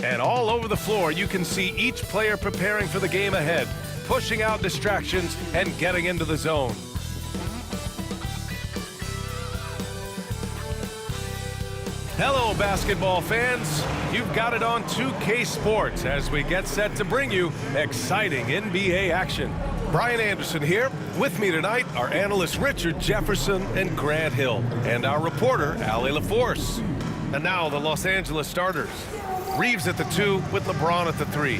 And all over the floor, you can see each player preparing for the game ahead, pushing out distractions and getting into the zone. Hello, basketball fans. You've got it on 2K Sports as we get set to bring you exciting NBA action. Brian Anderson here. With me tonight are analysts Richard Jefferson and Grant Hill, and our reporter, Allie LaForce. And now the Los Angeles starters. Reeves at the 2 with LeBron at the 3.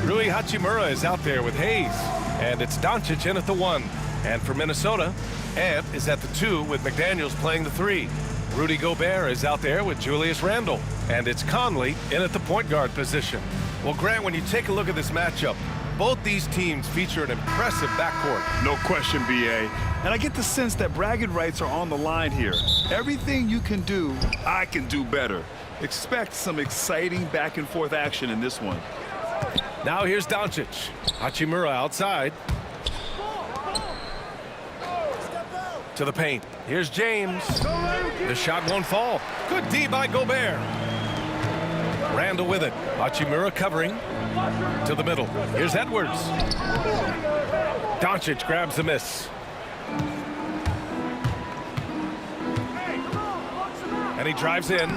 Rui Hachimura is out there with Hayes. And it's Doncic in at the 1. And for Minnesota, Ant is at the 2 with McDaniels playing the 3. Rudy Gobert is out there with Julius Randle. And it's Conley in at the point guard position. Well, Grant, when you take a look at this matchup, both these teams feature an impressive backcourt. No question, B.A. And I get the sense that bragging rights are on the line here. Everything you can do, I can do better. Expect some exciting back-and-forth action in this one. Now here's Doncic. Hachimura outside. To the paint. Here's James. The shot won't fall. Good D by Gobert. Randle with it. Hachimura covering. To the middle. Here's Edwards. Doncic grabs the miss. And he drives in.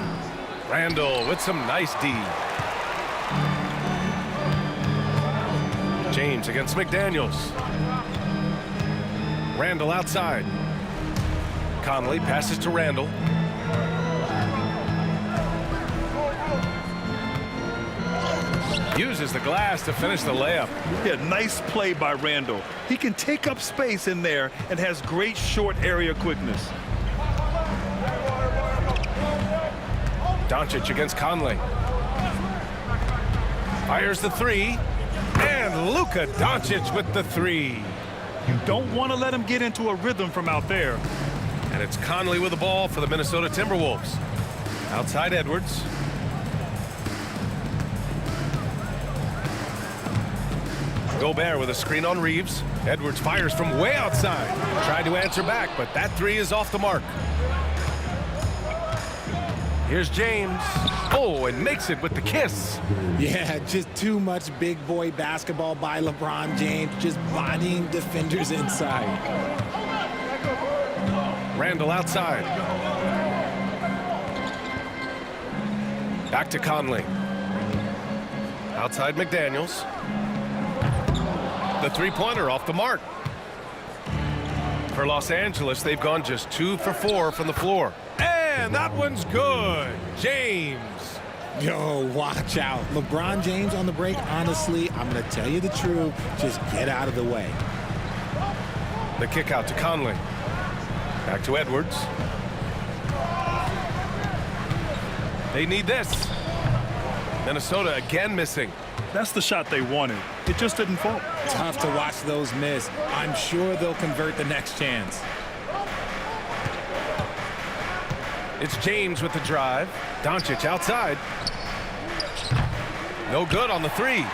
Randle with some nice D. James against McDaniels. Randle outside. Conley passes to Randle. Uses the glass to finish the layup. Yeah, nice play by Randle. He can take up space in there and has great short area quickness. Doncic against Conley. Fires the 3. And Luka Doncic with the 3. You don't want to let him get into a rhythm from out there. And it's Conley with the ball for the Minnesota Timberwolves. Outside Edwards. Gobert with a screen on Reeves. Edwards fires from way outside. Tried to answer back, but that 3 is off the mark. Here's James. Oh, and makes it with the kiss. Yeah, just too much big boy basketball by LeBron James, just bodying defenders inside. Randle outside. Back to Conley. Outside McDaniels. The three-pointer off the mark. For Los Angeles, they've gone just 2 for 4 from the floor. And that one's good. James. Yo, watch out. LeBron James on the break, honestly, I'm going to tell you the truth. Just get out of the way. The kick out to Conley. Back to Edwards. They need this. Minnesota again missing. That's the shot they wanted. It just didn't fall. Tough to watch those miss. I'm sure they'll convert the next chance. It's James with the drive. Doncic outside. No good on the 3.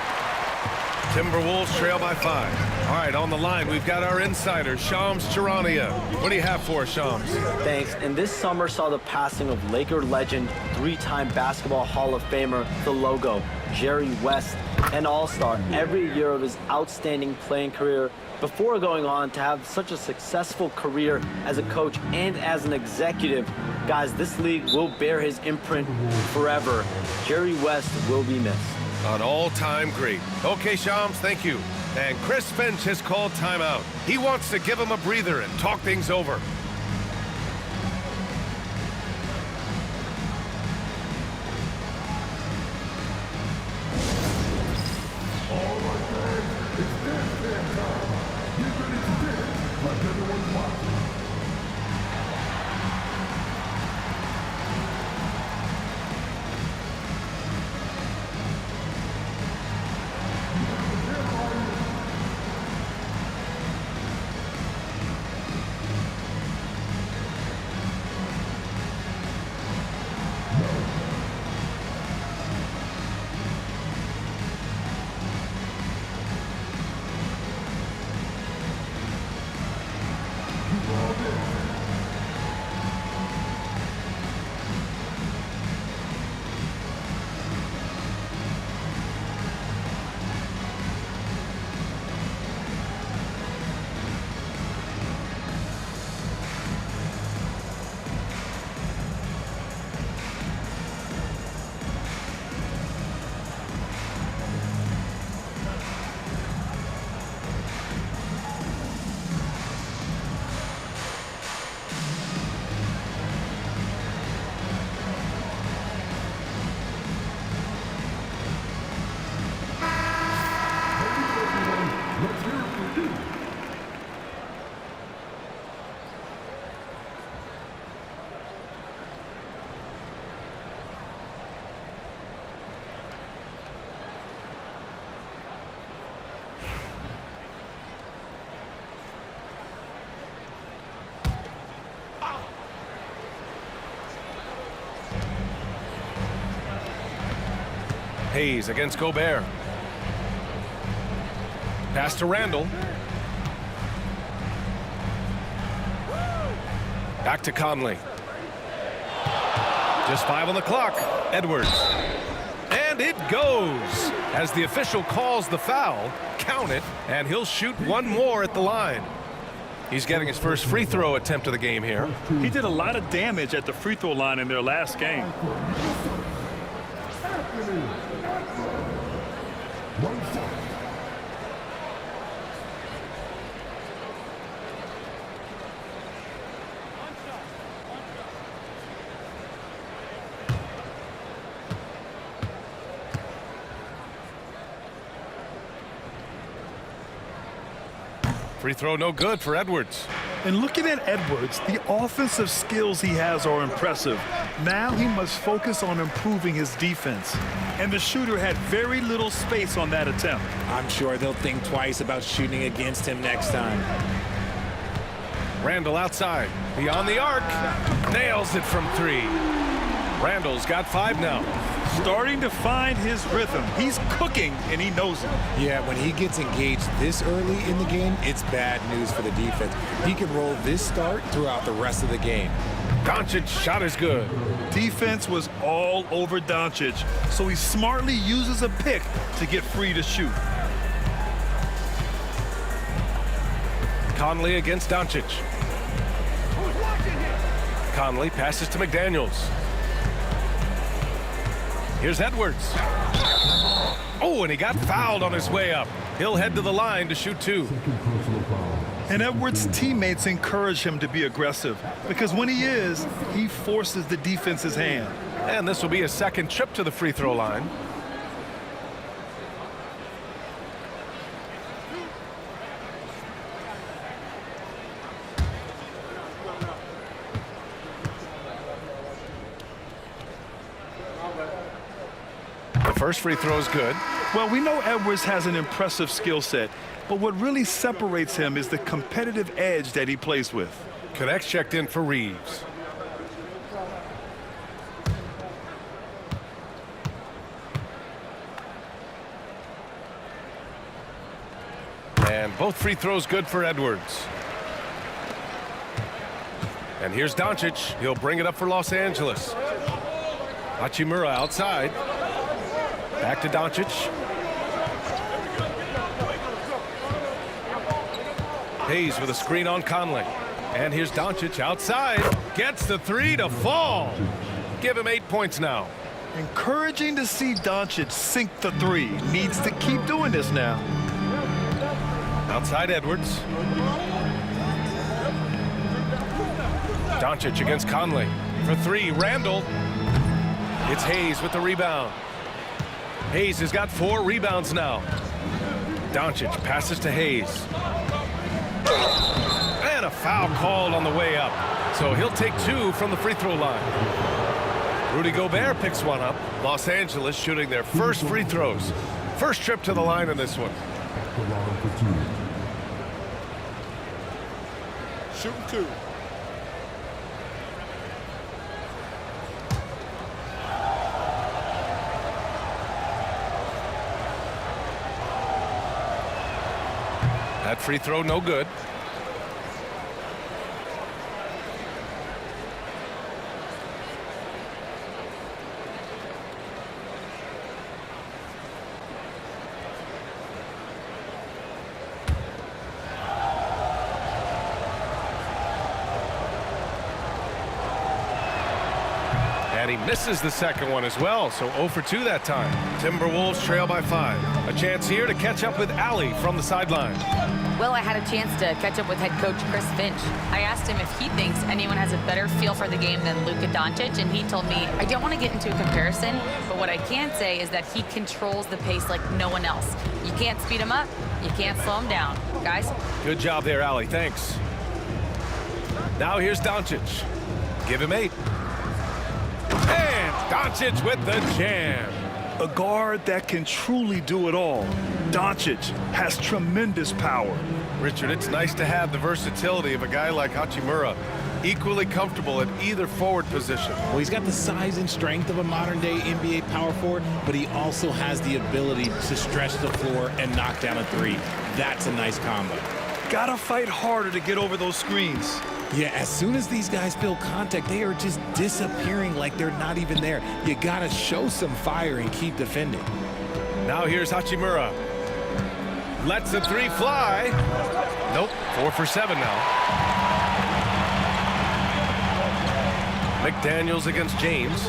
Timberwolves trail by 5. All right, on the line, we've got our insider, Shams Charania. What do you have for us, Shams? Thanks. And this summer saw the passing of Laker legend, 3-time Basketball Hall of Famer, the logo, Jerry West, an all-star every year of his outstanding playing career before going on to have such a successful career as a coach and as an executive. Guys, this league will bear his imprint forever. Jerry West will be missed. An all-time great. Okay, Shams, thank you. And Chris Finch has called timeout. He wants to give him a breather and talk things over. Hayes against Gobert. Pass to Randall. Back to Conley. Just 5 on the clock. Edwards. And it goes. As the official calls the foul, count it, and he'll shoot one more at the line. He's getting his first free throw attempt of the game here. He did a lot of damage at the free throw line in their last game. Free throw no good for Edwards. And looking at Edwards, the offensive skills he has are impressive. Now he must focus on improving his defense. And the shooter had very little space on that attempt. I'm sure they'll think twice about shooting against him next time. Randall outside. Beyond the arc. Nails it from 3. Randall's got 5 now. Starting to find his rhythm. He's cooking, and he knows it. Yeah, when he gets engaged this early in the game, it's bad news for the defense. He can roll this start throughout the rest of the game. Doncic's shot is good. Defense was all over Doncic, so he smartly uses a pick to get free to shoot. Conley against Doncic. Conley passes to McDaniels. Here's Edwards. Oh, and he got fouled on his way up. He'll head to the line to shoot 2. And Edwards' teammates encourage him to be aggressive because when he is, he forces the defense's hand. And this will be a second trip to the free throw line. The first free throw is good. Well, we know Edwards has an impressive skill set, but what really separates him is the competitive edge that he plays with. Connects checked in for Reeves. And both free throws good for Edwards. And here's Doncic. He'll bring it up for Los Angeles. Hachimura outside. Back to Doncic. Hayes with a screen on Conley. And here's Doncic outside. Gets the 3 to fall. Give him 8 points now. Encouraging to see Doncic sink the 3. Needs to keep doing this now. Outside Edwards. Doncic against Conley. For 3, Randall. It's Hayes with the rebound. Hayes has got 4 rebounds now. Doncic passes to Hayes. And a foul called on the way up. So he'll take 2 from the free throw line. Rudy Gobert picks one up. Los Angeles shooting their first free throws. First trip to the line in this one. Shooting 2. That free throw no good. And he misses the second one as well, so 0 for 2 that time. Timberwolves trail by 5. A chance here to catch up with Allie from the sideline. Well, I had a chance to catch up with head coach Chris Finch. I asked him if he thinks anyone has a better feel for the game than Luka Doncic, and he told me, I don't want to get into a comparison, but what I can say is that he controls the pace like no one else. You can't speed him up, you can't slow him down. Guys? Good job there, Allie. Thanks. Now here's Doncic. Give him 8. And Doncic with the jam. A guard that can truly do it all. Doncic has tremendous power. Richard, it's nice to have the versatility of a guy like Hachimura. equally comfortable at either forward position. Well, he's got the size and strength of a modern-day NBA power forward, but he also has the ability to stretch the floor and knock down a three. That's a nice combo. Gotta fight harder to get over those screens. Yeah, as soon as these guys feel contact, they are just disappearing like they're not even there. You gotta show some fire and keep defending. Now here's Hachimura. Lets the three fly. Nope, 4 for 7 now. McDaniels against James.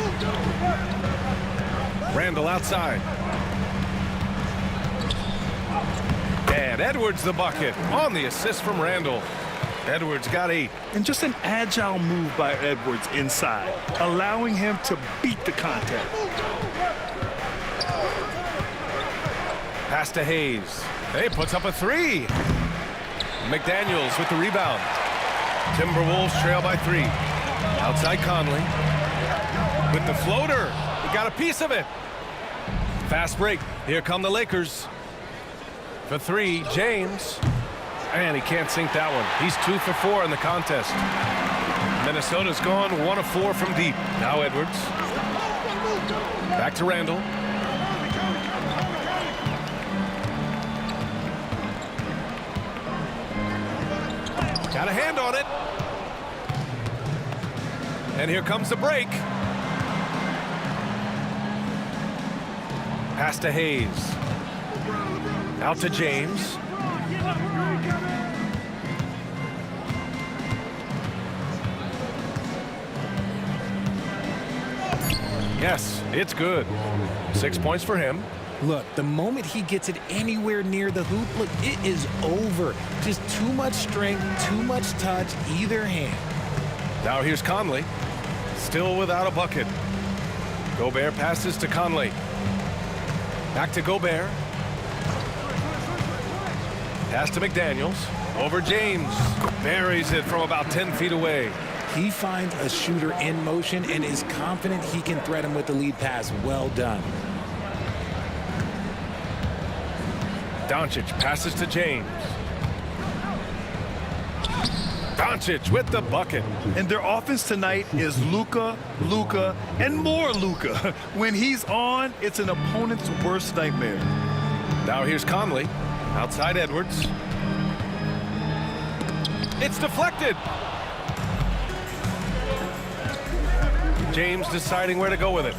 Randall outside. And Edwards the bucket on the assist from Randall. Edwards got 8. And just an agile move by Edwards inside, allowing him to beat the contact. Pass to Hayes. Hey, puts up a 3. McDaniels with the rebound. Timberwolves trail by 3. Outside Conley. With the floater. He got a piece of it. Fast break. Here come the Lakers. For 3, James. And he can't sink that one. He's 2 for 4 in the contest. Minnesota's gone 1 of 4 from deep. Now Edwards. Back to Randall. Got a hand on it. And here comes the break. Pass to Hayes. Out to James. Yes, it's good. 6 points for him. Look, the moment he gets it anywhere near the hoop, look, it is over. Just too much strength, too much touch, either hand. Now here's Conley. Still without a bucket. Gobert passes to Conley. Back to Gobert. Pass to McDaniels. Over James. Buries it from about 10 feet away. He finds a shooter in motion and is confident he can thread him with the lead pass. Well done. Doncic passes to James. Doncic with the bucket. And their offense tonight is Luka, Luka, and more Luka. When he's on, it's an opponent's worst nightmare. Now here's Conley. Outside Edwards. It's deflected. James deciding where to go with it.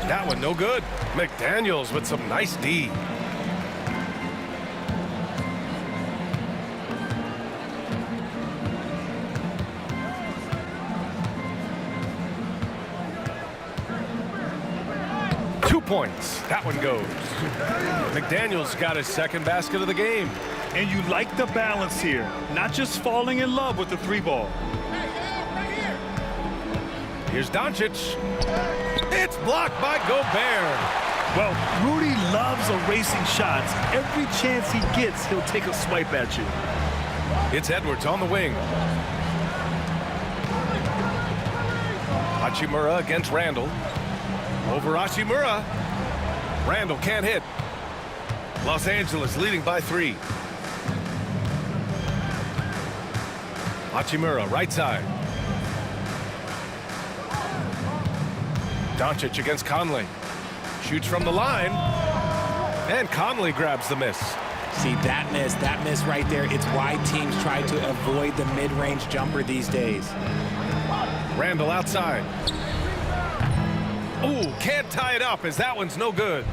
That one no good. McDaniels with some nice D. Points. That one goes. McDaniels got his second basket of the game. And you like the balance here. Not just falling in love with the 3-ball. Here's Doncic. It's blocked by Gobert. Well, Rudy loves erasing shots. Every chance he gets, he'll take a swipe at you. It's Edwards on the wing. Hachimura against Randall. Over Hachimura. Randall can't hit. Los Angeles leading by 3. Hachimura right side. Doncic against Conley. Shoots from the line. And Conley grabs the miss. See, that miss right there, it's why teams try to avoid the mid-range jumper these days. Randall outside. Ooh, can't tie it up as that one's no good.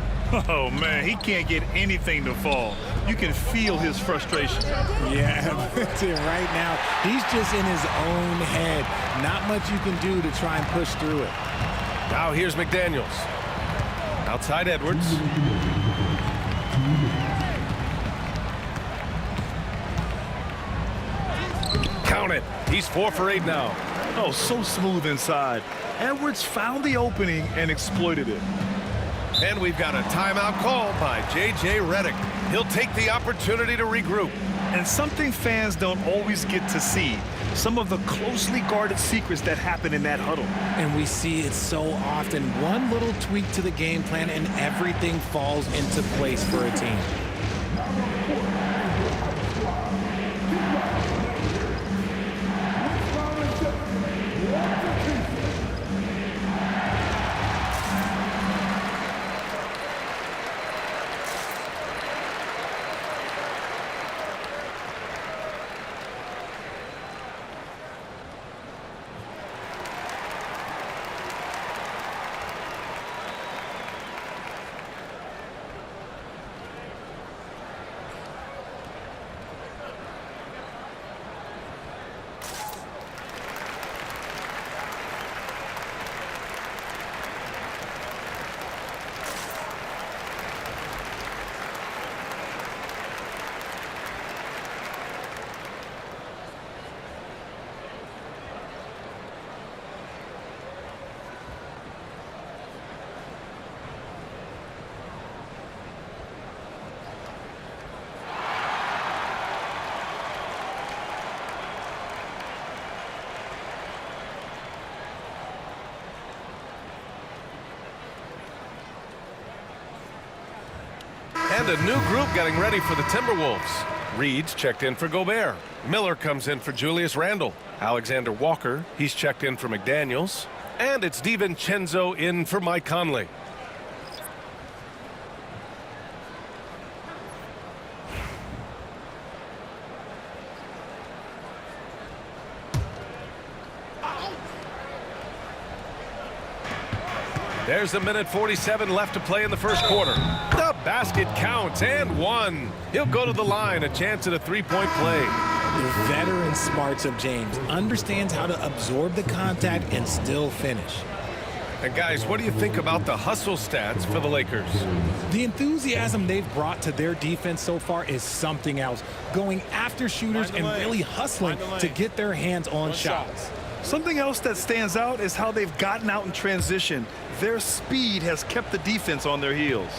Oh, man, he can't get anything to fall. You can feel his frustration. Yeah, right now, he's just in his own head. Not much you can do to try and push through it. Now here's McDaniels. Outside Edwards. Count it. He's 4 for 8 now. Oh, so smooth inside. Edwards found the opening and exploited it. And we've got a timeout call by J.J. Redick. He'll take the opportunity to regroup. And something fans don't always get to see, some of the closely guarded secrets that happen in that huddle. And we see it so often. One little tweak to the game plan and everything falls into place for a team. a new group getting ready for the Timberwolves. Reed's checked in for Gobert. Miller comes in for Julius Randle. Alexander Walker, he's checked in for McDaniels. And it's DiVincenzo in for Mike Conley. There's a minute 47 left to play in the first quarter. The basket counts and one. He'll go to the line, a chance at a three-point play. The veteran smarts of James understands how to absorb the contact and still finish. And guys, what do you think about the hustle stats for the Lakers? The enthusiasm they've brought to their defense so far is something else. Going after shooters and really hustling to get their hands on shots. Something else that stands out is how they've gotten out in transition. Their speed has kept the defense on their heels.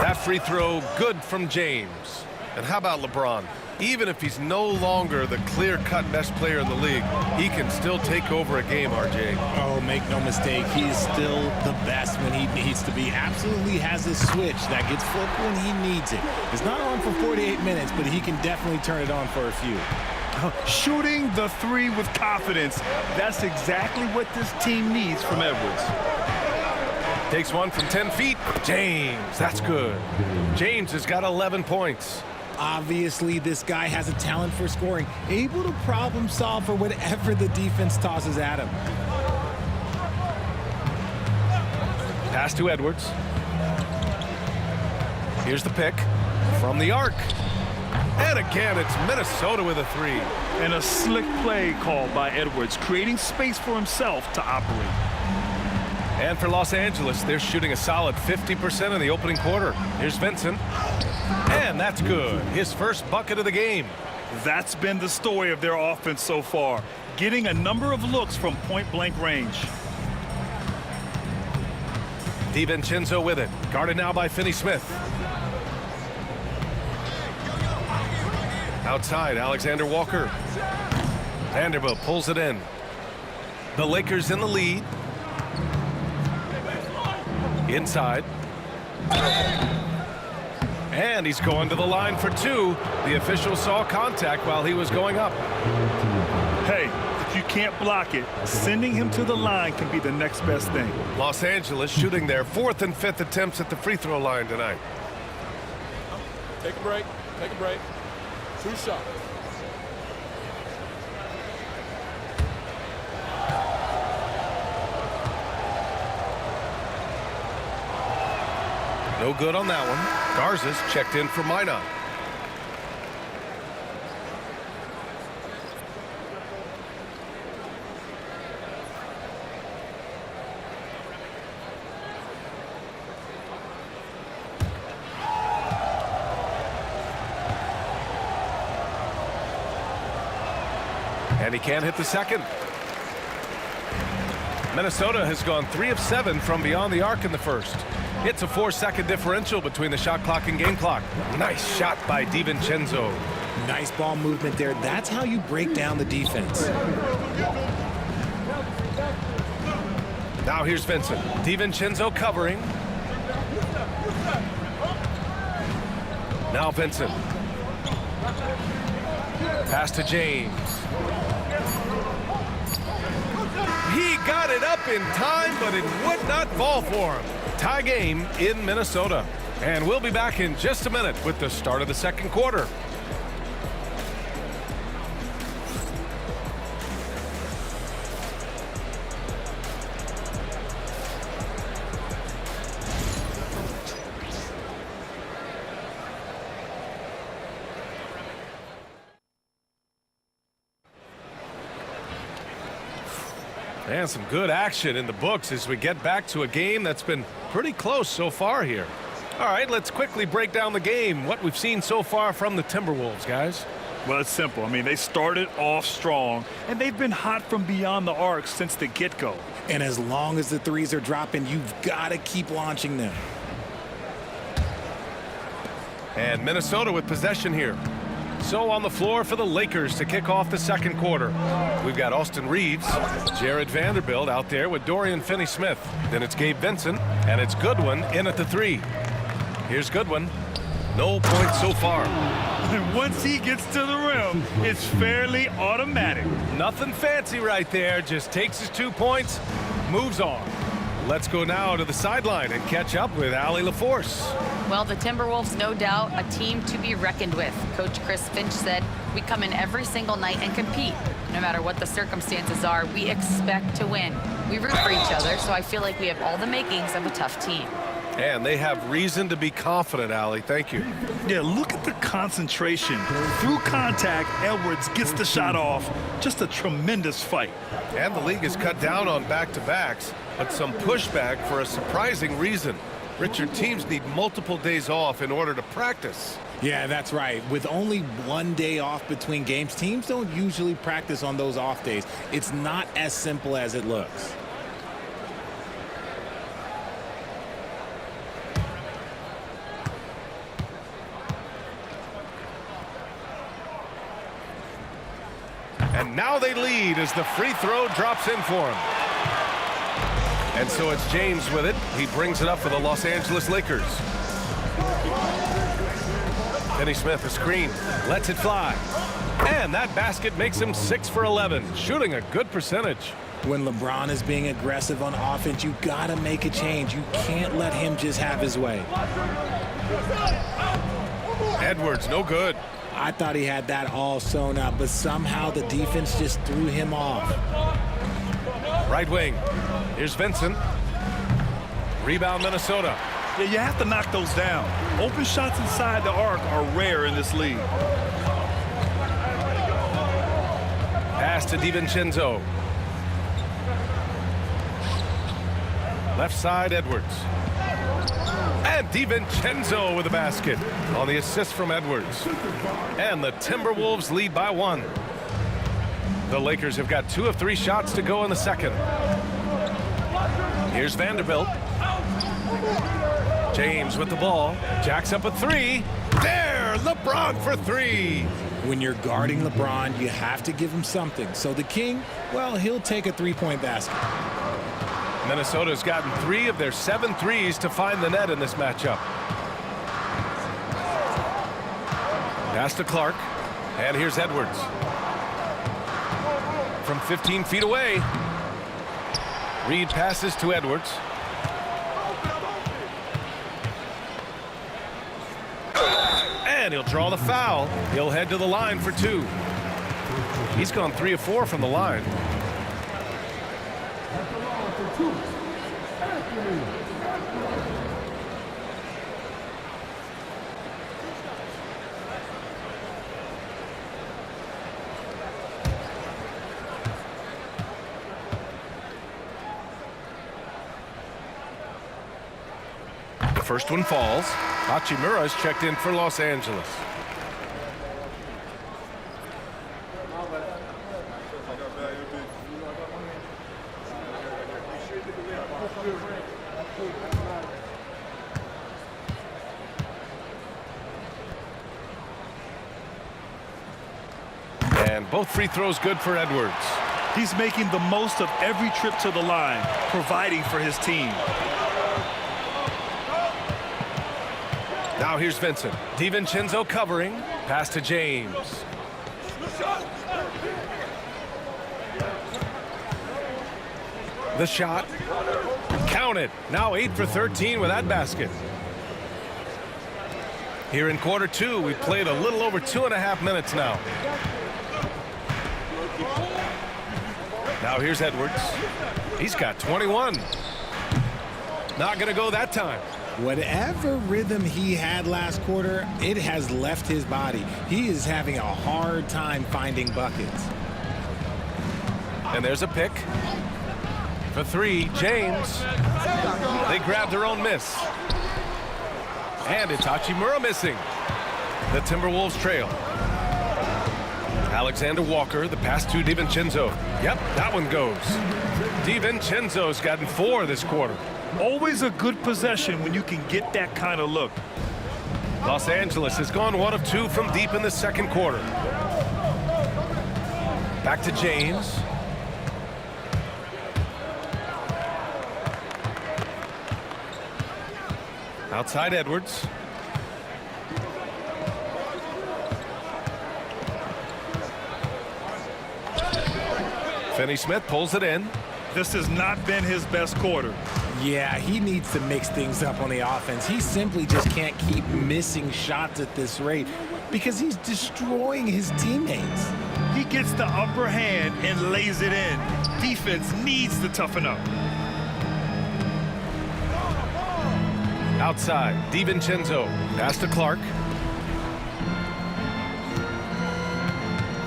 That free throw, good from James. And how about LeBron? Even if he's no longer the clear-cut best player in the league, he can still take over a game, RJ. Oh, make no mistake, he is still the best when he needs to be. Absolutely has a switch that gets flipped when he needs it. It's not on for 48 minutes, but he can definitely turn it on for a few. Shooting the three with confidence. That's exactly what this team needs from Edwards. Takes one from 10 feet. James, that's good. James has got 11 points. Obviously, this guy has a talent for scoring, able to problem solve for whatever the defense tosses at him. Pass to Edwards. Here's the pick from the arc. And again, it's Minnesota with a three. And a slick play called by Edwards, creating space for himself to operate. And for Los Angeles, they're shooting a solid 50% in the opening quarter. Here's Vincent. And that's good. His first bucket of the game. That's been the story of their offense so far, getting a number of looks from point-blank range. DiVincenzo with it. Guarded now by Finney-Smith. Outside, Alexander Walker. Vanderbilt pulls it in. The Lakers in the lead. Inside. And he's going to the line for two. The official saw contact while he was going up. Hey, if you can't block it, sending him to the line can be the next best thing. Los Angeles shooting their fourth and fifth attempts at the free throw line tonight. Take a break. Take a break. Two shots. No good on that one. Garza's checked in for Minot. And he can't hit the second. Minnesota has gone 3 of 7 from beyond the arc in the first. It's a 4-second differential between the shot clock and game clock. Nice shot by DiVincenzo. Nice ball movement there. That's how you break down the defense. Now here's Vincent. DiVincenzo covering. Now Vincent. Pass to James. He got it up in time, but it would not fall for him. Tie game in Minnesota. And we'll be back in just a minute with the start of the second quarter. And some good action in the books as we get back to a game that's been pretty close so far here. All right, let's quickly break down the game, what we've seen so far from the Timberwolves, guys. Well, it's simple. I mean, they started off strong, and they've been hot from beyond the arc since the get-go. And as long as the threes are dropping, you've got to keep launching them. And Minnesota with possession here. So on the floor for the Lakers to kick off the second quarter. We've got Austin Reeves, Jared Vanderbilt out there with Dorian Finney-Smith. Then it's Gabe Vincent, and it's Goodwin in at the 3. Here's Goodwin. No points so far. And once he gets to the rim, it's fairly automatic. Nothing fancy right there. Just takes his 2 points, moves on. Let's go now to the sideline and catch up with Allie LaForce. Well, the Timberwolves, no doubt, a team to be reckoned with. Coach Chris Finch said, we come in every single night and compete. No matter what the circumstances are, we expect to win. We root for each other, so I feel like we have all the makings of a tough team. And they have reason to be confident, Allie. Thank you. Yeah, look at the concentration. Through contact, Edwards gets the shot off. Just a tremendous fight. And the league has cut down on back-to-backs, but some pushback for a surprising reason. Richard, teams need multiple days off in order to practice. Yeah, that's right. With only 1 day off between games, teams don't usually practice on those off days. It's not as simple as it looks. And now they lead as the free throw drops in for him. And so it's James with it. He brings it up for the Los Angeles Lakers. Finney-Smith, a screen, lets it fly. And that basket makes him 6 for 11, shooting a good percentage. When LeBron is being aggressive on offense, you got to make a change. You can't let him just have his way. Edwards, no good. I thought he had that all sewn up, but somehow the defense just threw him off. Right wing. Here's Vincent. Rebound, Minnesota. Yeah, you have to knock those down. Open shots inside the arc are rare in this league. Pass to DiVincenzo. Left side, Edwards. And DiVincenzo with the basket on the assist from Edwards. And the Timberwolves lead by 1. The Lakers have got 2 of 3 shots to go in the second. Here's Vanderbilt. James with the ball. Jacks up a 3. There, LeBron for 3. When you're guarding LeBron, you have to give him something. So the King, well, he'll take a 3-point basket. Minnesota's gotten 3 of their 7 threes to find the net in this matchup. Pass to Clark. And here's Edwards. From 15 feet away. Reed passes to Edwards. And he'll draw the foul. He'll head to the line for 2. He's gone 3 of 4 from the line. The first one falls. Hachimura's checked in for Los Angeles. And both free throws good for Edwards. He's making the most of every trip to the line, providing for his team. Now here's Vincent. DiVincenzo covering. Pass to James. The shot. Counted. Now 8 for 13 with that basket. Here in quarter 2, we've played a little over 2.5 minutes now. Now here's Edwards. He's got 21. Not going to go that time. Whatever rhythm he had last quarter, it has left his body. He is having a hard time finding buckets. And there's a pick. For 3, James. They grabbed their own miss. And it's Hachimura missing. The Timberwolves trail. Alexander Walker, the pass to DiVincenzo. Yep, that one goes. DiVincenzo's gotten 4 this quarter. Always a good possession when you can get that kind of look. Los Angeles has gone 1 of 2 from deep in the second quarter. Back to James. Outside Edwards. Finney-Smith pulls it in. This has not been his best quarter. Yeah, he needs to mix things up on the offense. He simply just can't keep missing shots at this rate because he's destroying his teammates. He gets the upper hand and lays it in. Defense needs to toughen up. Outside, DiVincenzo. Pass to Clark.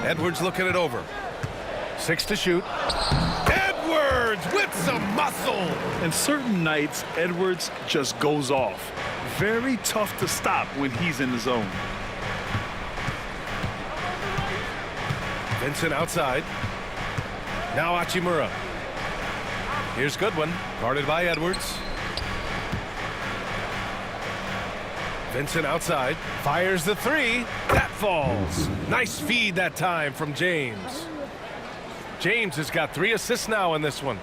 Edwards looking it over. 6 to shoot. Edwards with some muscle. And certain nights, Edwards just goes off. Very tough to stop when he's in the zone. Vincent outside. Now Hachimura. Here's Goodwin, guarded by Edwards. Vincent outside, fires the 3. That falls. Nice feed that time from James. James has got 3 assists now in this one.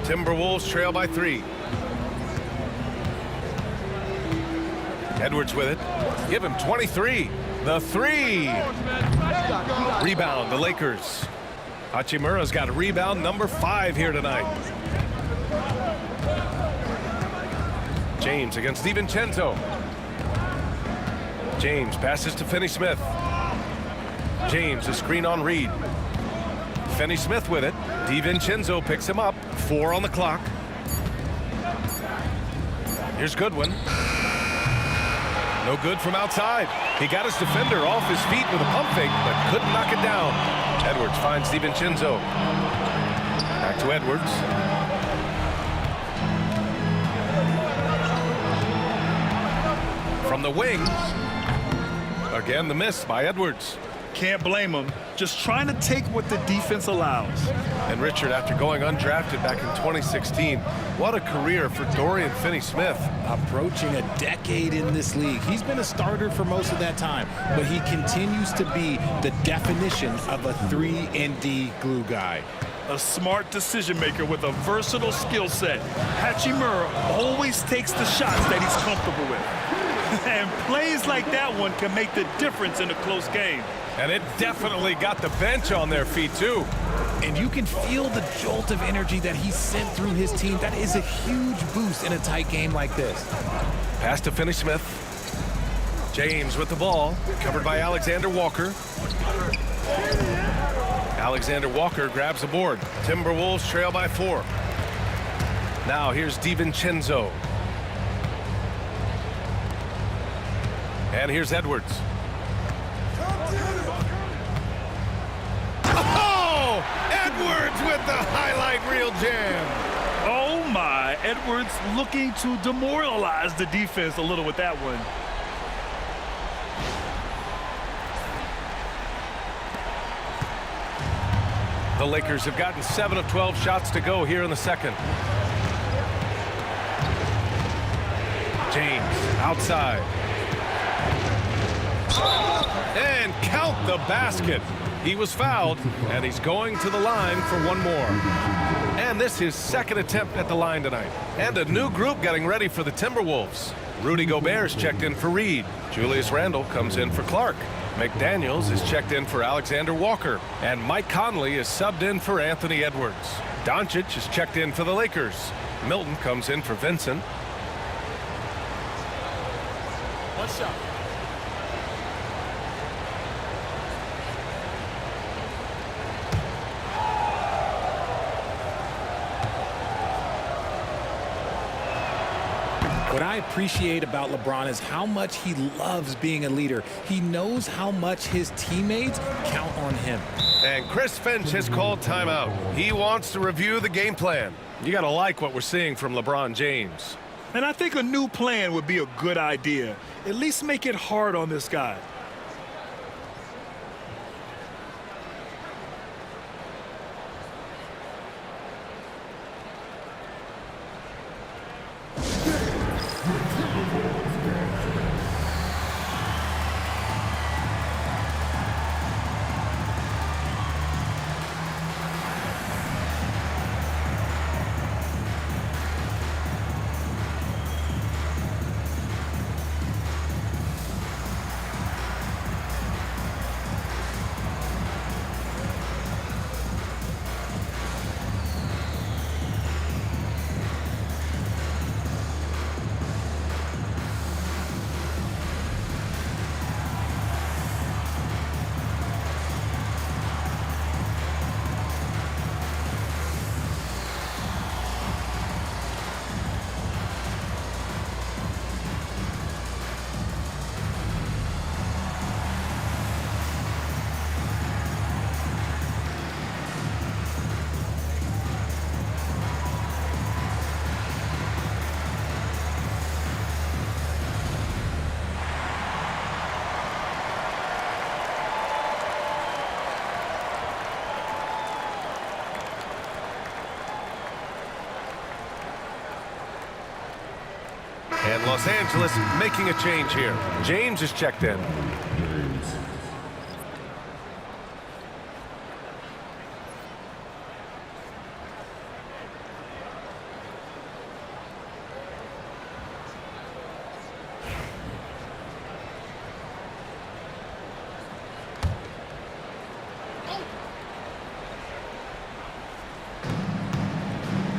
Timberwolves trail by 3. Edwards with it. Give him 23. The 3. Rebound, the Lakers. Hachimura's got a rebound number 5 here tonight. James against DiVincenzo. James passes to Finney-Smith. James, a screen on Reed. Finney-Smith with it. DiVincenzo picks him up. 4 on the clock. Here's Goodwin. No good from outside. He got his defender off his feet with a pump fake, but couldn't knock it down. Edwards finds DiVincenzo. Back to Edwards. From the wing. Again, the miss by Edwards. Can't blame him. Just trying to take what the defense allows. And Richard, after going undrafted back in 2016, what a career for Dorian Finney-Smith. Approaching a decade in this league. He's been a starter for most of that time, but he continues to be the definition of a 3-and-D glue guy. A smart decision maker with a versatile skill set. Hachimura always takes the shots that he's comfortable with. And plays like that one can make the difference in a close game. And it definitely got the bench on their feet, too. And you can feel the jolt of energy that he sent through his team. That is a huge boost in a tight game like this. Pass to Finney-Smith. James with the ball, covered by Alexander Walker. Alexander Walker grabs the board. Timberwolves trail by 4. Now here's DiVincenzo. And here's Edwards. Oh! Edwards with the highlight reel jam. Oh my, Edwards looking to demoralize the defense a little with that one. The Lakers have gotten 7 of 12 shots to go here in the second. James outside. And count the basket. He was fouled, and he's going to the line for one more. And this is his second attempt at the line tonight. And a new group getting ready for the Timberwolves. Rudy Gobert's checked in for Reed. Julius Randle comes in for Clark. McDaniels is checked in for Alexander Walker. And Mike Conley is subbed in for Anthony Edwards. Doncic is checked in for the Lakers. Milton comes in for Vincent. One shot. What I appreciate about LeBron is how much he loves being a leader. He knows how much his teammates count on him. And Chris Finch has called timeout. He wants to review the game plan. You got to like what we're seeing from LeBron James. And I think a new plan would be a good idea. At least make it hard on this guy. And Los Angeles making a change here. James is checked in.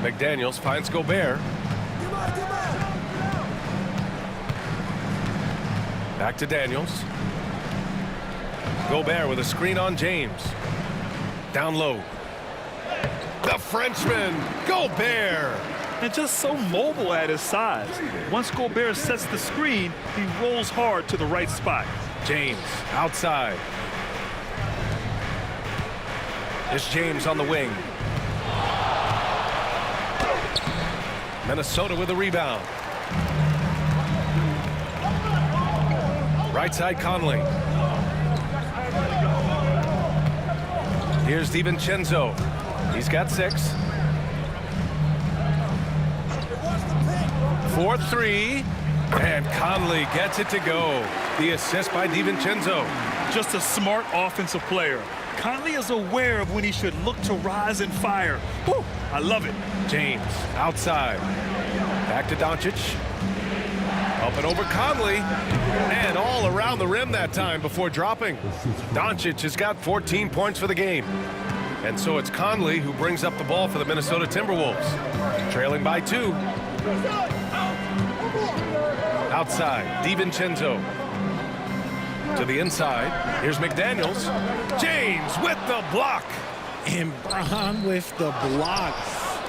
McDaniels finds Gobert. Back to Daniels. Gobert with a screen on James. Down low. The Frenchman, Gobert. And just so mobile at his size. Once Gobert sets the screen, he rolls hard to the right spot. James outside. It's James on the wing. Minnesota with a rebound. Right side Conley. Here's DiVincenzo. He's got 6. 4-3. And Conley gets it to go. The assist by DiVincenzo. Just a smart offensive player. Conley is aware of when he should look to rise and fire. Whew, I love it. James outside. Back to Doncic. Up and over Conley. And all around the rim that time before dropping. Doncic has got 14 points for the game. And so it's Conley who brings up the ball for the Minnesota Timberwolves. Trailing by 2. Outside, DiVincenzo. To the inside. Here's McDaniels. James with the block. And Braun with the block.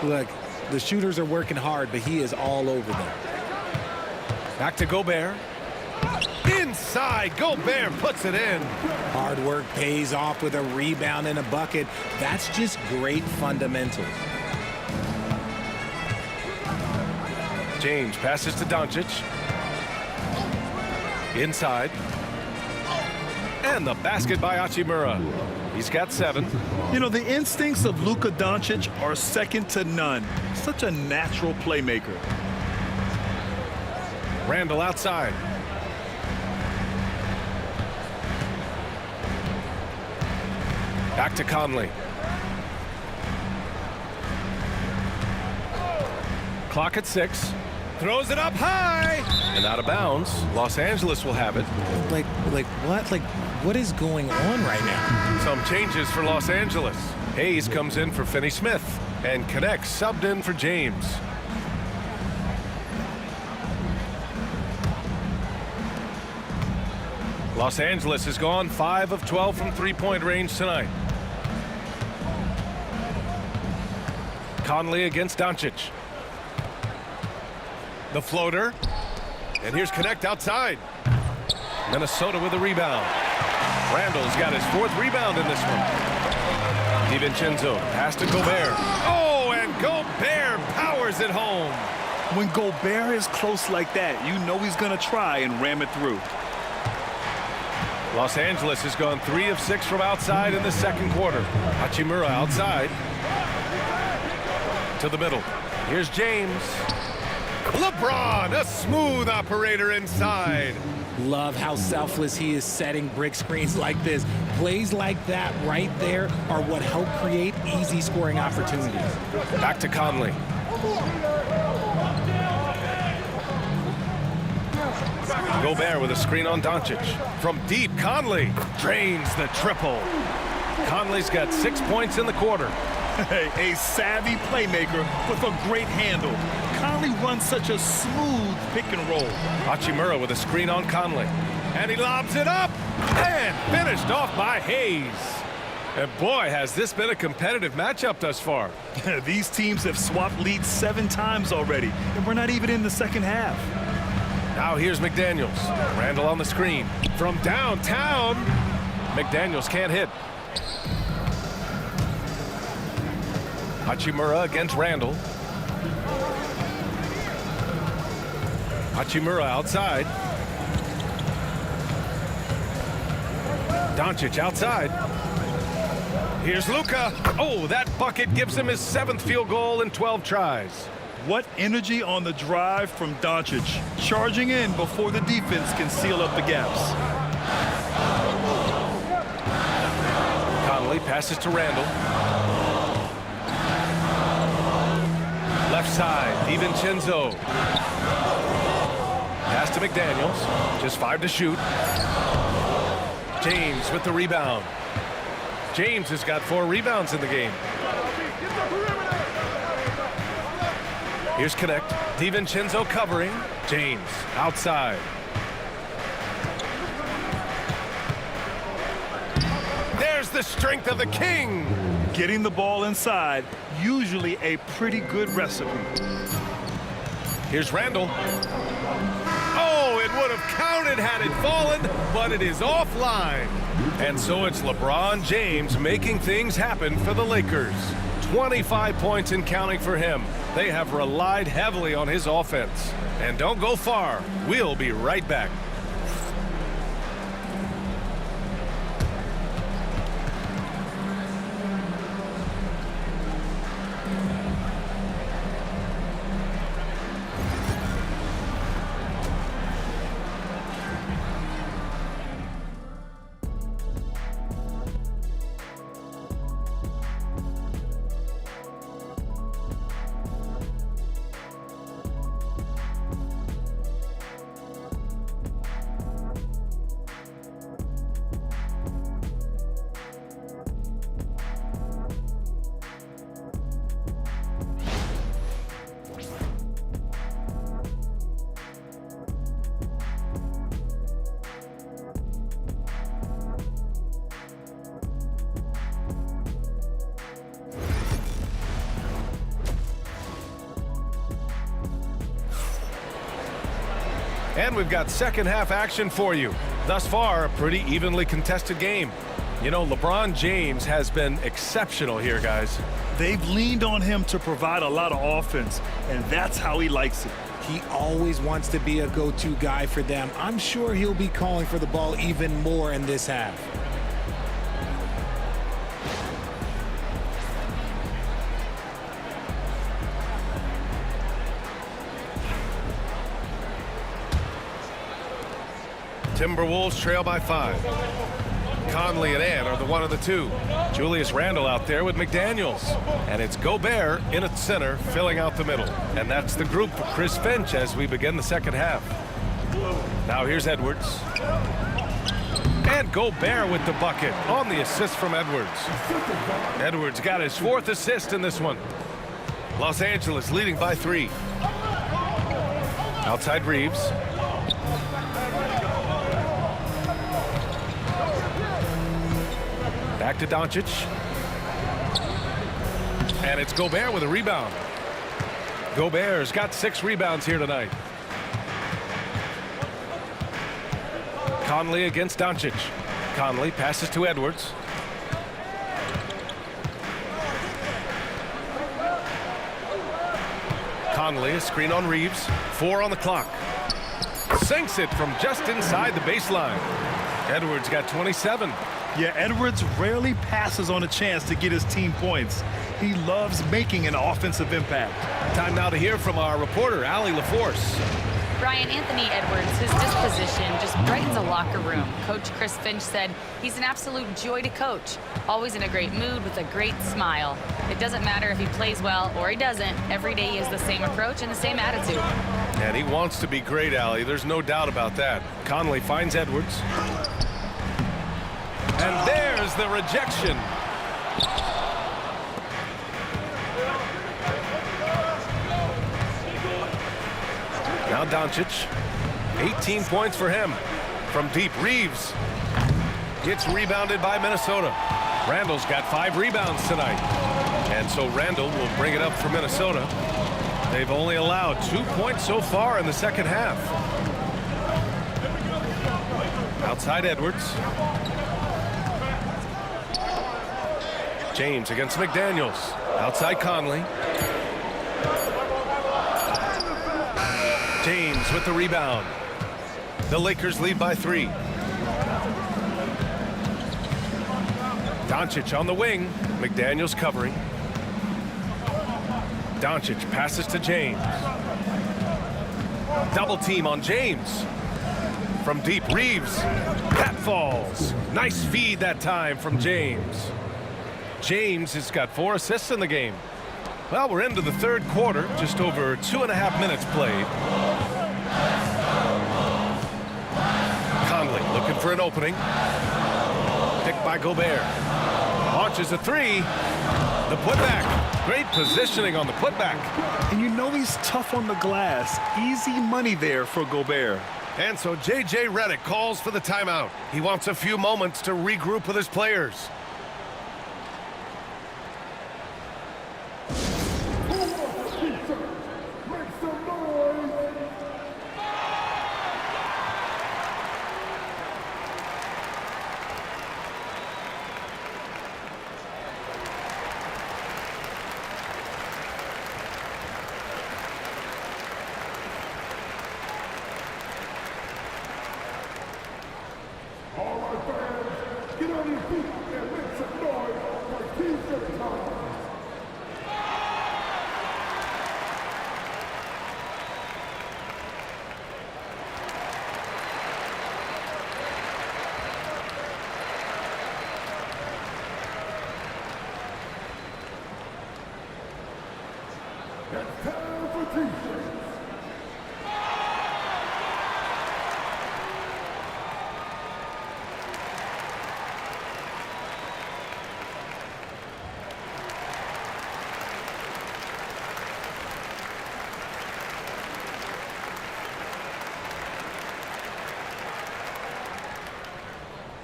Look, the shooters are working hard, but he is all over them. Back to Gobert. Inside, Gobert puts it in. Hard work pays off with a rebound and a bucket. That's just great fundamentals. James passes to Doncic. Inside. And the basket by Hachimura. He's got 7. You know, the instincts of Luka Doncic are second to none. Such a natural playmaker. Randall outside. Back to Conley. Clock at 6. Throws it up high. And out of bounds. Los Angeles will have it. Like what? Like, what is going on right now? Some changes for Los Angeles. Hayes comes in for Finney Smith. And connects subbed in for James. Los Angeles has gone 5 of 12 from three-point range tonight. Conley against Doncic. The floater. And here's Connect outside. Minnesota with a rebound. Randall's got his 4th rebound in this one. DiVincenzo pass to Gobert. Oh, and Gobert powers it home. When Gobert is close like that, you know he's going to try and ram it through. Los Angeles has gone 3 of 6 from outside in the second quarter. Hachimura outside. To the middle. Here's James. LeBron, a smooth operator inside. Love how selfless he is setting brick screens like this. Plays like that right there are what help create easy scoring opportunities. Back to Conley. Gobert with a screen on Doncic. From deep, Conley drains the triple. Conley's got 6 points in the quarter. A savvy playmaker with a great handle. Conley runs such a smooth pick and roll. Hachimura with a screen on Conley. And he lobs it up. And finished off by Hayes. And boy, has this been a competitive matchup thus far. These teams have swapped leads 7 times already. And we're not even in the second half. Now here's McDaniels. Randall on the screen. From downtown. McDaniels can't hit. Hachimura against Randall. Hachimura outside. Doncic outside. Here's Luka. Oh, that bucket gives him his 7th field goal in 12 tries. What energy on the drive from Doncic, charging in before the defense can seal up the gaps. Conley passes to Randall. Left side, DiVincenzo. Pass to McDaniels. Just 5 to shoot. James with the rebound. James has got 4 rebounds in the game. Here's Connect. DiVincenzo covering. James outside. There's the strength of the king. Getting the ball inside, usually a pretty good recipe. Here's Randall. Oh, it would have counted had it fallen, but it is offline. And so it's LeBron James making things happen for the Lakers. 25 points and counting for him. They have relied heavily on his offense. And don't go far. We'll be right back. And we've got second half action for you. Thus far, a pretty evenly contested game. You know, LeBron James has been exceptional here, guys. They've leaned on him to provide a lot of offense, and that's how he likes it. He always wants to be a go-to guy for them. I'm sure he'll be calling for the ball even more in this half. Timberwolves trail by 5. Conley and Ant are the 1 of the 2. Julius Randle out there with McDaniels. And it's Gobert in at center, filling out the middle. And that's the group for Chris Finch as we begin the second half. Now here's Edwards. And Gobert with the bucket on the assist from Edwards. Edwards got his 4th assist in this one. Los Angeles leading by 3. Outside Reeves. Back to Doncic. And it's Gobert with a rebound. Gobert's got 6 rebounds here tonight. Conley against Doncic. Conley passes to Edwards. Conley, a screen on Reeves. 4 on the clock. Sinks it from just inside the baseline. Edwards got 27. Yeah, Edwards rarely passes on a chance to get his team points. He loves making an offensive impact. Time now to hear from our reporter, Allie LaForce. Brian, Anthony Edwards, his disposition just brightens a locker room. Coach Chris Finch said he's an absolute joy to coach. Always in a great mood with a great smile. It doesn't matter if he plays well or he doesn't. Every day he has the same approach and the same attitude. And he wants to be great, Allie. There's no doubt about that. Conley finds Edwards. And there's the rejection. Now Doncic. 18 points for him. From deep, Reeves gets rebounded by Minnesota. Randall's got 5 rebounds tonight. And so Randall will bring it up for Minnesota. They've only allowed 2 points so far in the second half. Outside Edwards. James against McDaniels. Outside Conley. James with the rebound. The Lakers lead by 3. Doncic on the wing. McDaniels covering. Doncic passes to James. Double team on James. From deep, Reeves. That falls. Nice feed that time from James. James has got 4 assists in the game. Well, we're into the third quarter. Just over 2.5 minutes played. Conley looking for an opening. Picked by Gobert. Launches a 3. The putback. Great positioning on the putback. And you know he's tough on the glass. Easy money there for Gobert. And so J.J. Redick calls for the timeout. He wants a few moments to regroup with his players.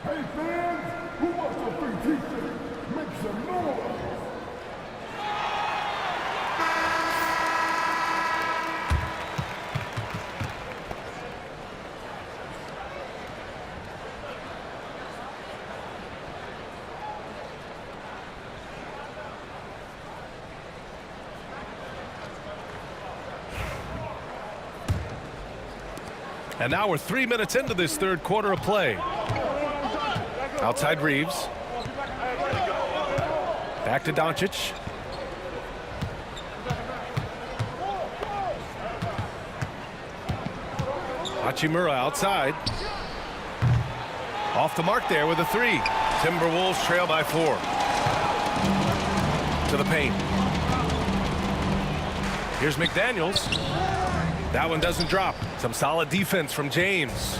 Hey fans, who wants a free t-shirt? Make some noise! And now we're 3 minutes into this third quarter of play. Outside Reeves. Back to Doncic. Hachimura outside. Off the mark there with a 3. Timberwolves trail by 4. To the paint. Here's McDaniels. That one doesn't drop. Some solid defense from James.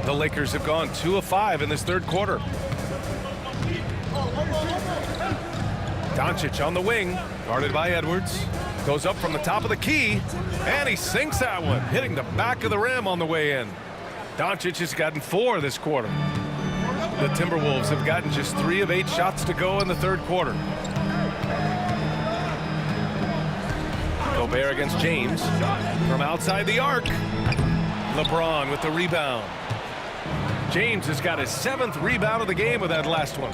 The Lakers have gone 2 of 5 in this third quarter. Doncic on the wing, guarded by Edwards. Goes up from the top of the key, and he sinks that one, hitting the back of the rim on the way in. Doncic has gotten 4 this quarter. The Timberwolves have gotten just 3 of 8 shots to go in the third quarter. Gobert against James from outside the arc. LeBron with the rebound. James has got his 7th rebound of the game with that last one.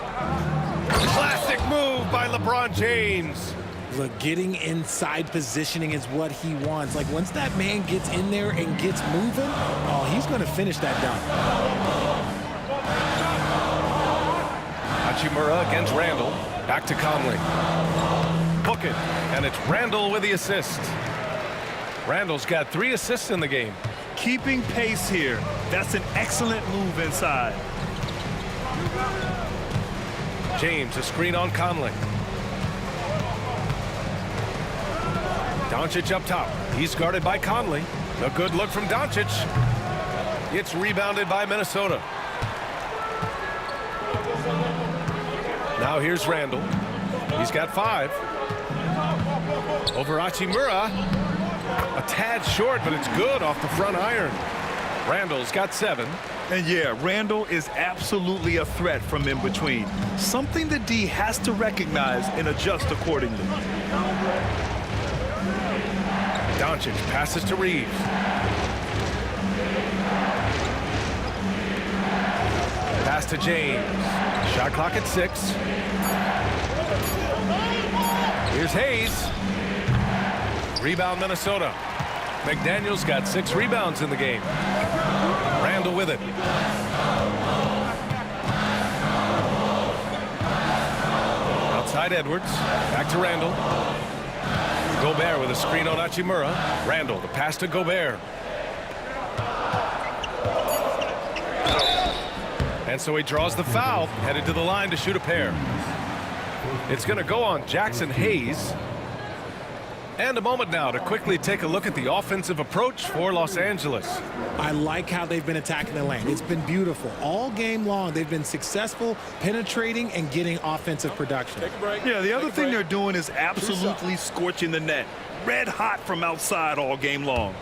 Classic move by LeBron James. Look, getting inside positioning is what he wants. Like, once that man gets in there and gets moving, oh, he's going to finish that dunk. Hachimura against Randall. Back to Conley. Book it, and it's Randall with the assist. Randall's got 3 assists in the game. Keeping pace here. That's an excellent move inside. James, a screen on Conley. Doncic up top. He's guarded by Conley. A good look from Doncic. It's rebounded by Minnesota. Now here's Randall. He's got 5. Over Hachimura. A tad short, but it's good off the front iron. Randall's got 7. And yeah, Randall is absolutely a threat from in between. Something the D has to recognize and adjust accordingly. Doncic passes to Reeves. Pass to James. Shot clock at 6. Here's Hayes. Rebound Minnesota. McDaniels got 6 rebounds in the game. Randall with it. Outside Edwards. Back to Randall. Gobert with a screen on Hachimura. Randall, the pass to Gobert. And so he draws the foul, headed to the line to shoot a pair. It's going to go on Jackson Hayes. And a moment now to quickly take a look at the offensive approach for Los Angeles. I like how they've been attacking the lane. It's been beautiful. All game long, they've been successful penetrating and getting offensive production. Take a break. Yeah, the other Take a thing break. they're doing is absolutely scorching the net. Red hot from outside all game long.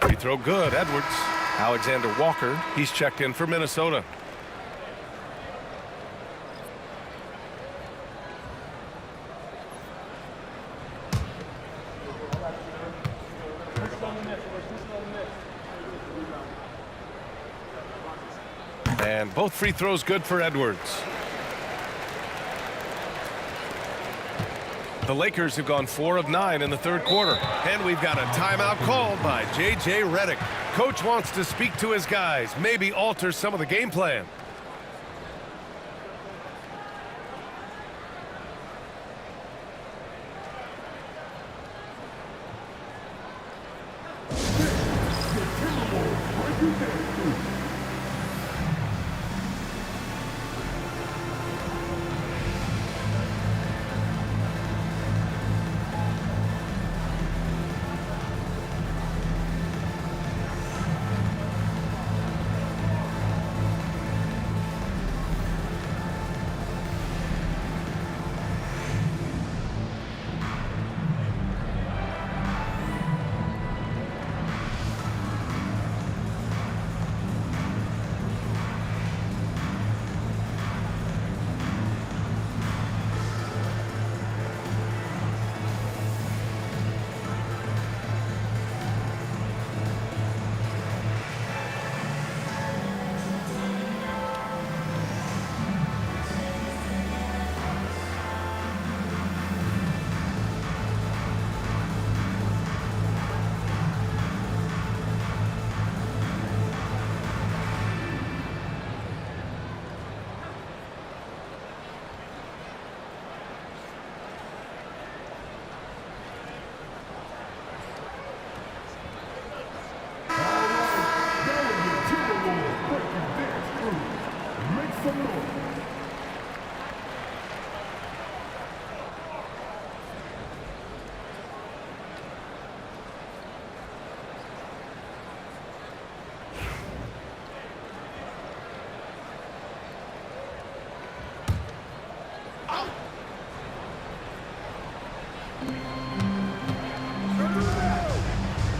Free throw good, Edwards. Alexander Walker, he's checked in for Minnesota. And both free throws good for Edwards. The Lakers have gone 4 of 9 in the third quarter. And we've got a timeout called by J.J. Redick. Coach wants to speak to his guys, maybe alter some of the game plan.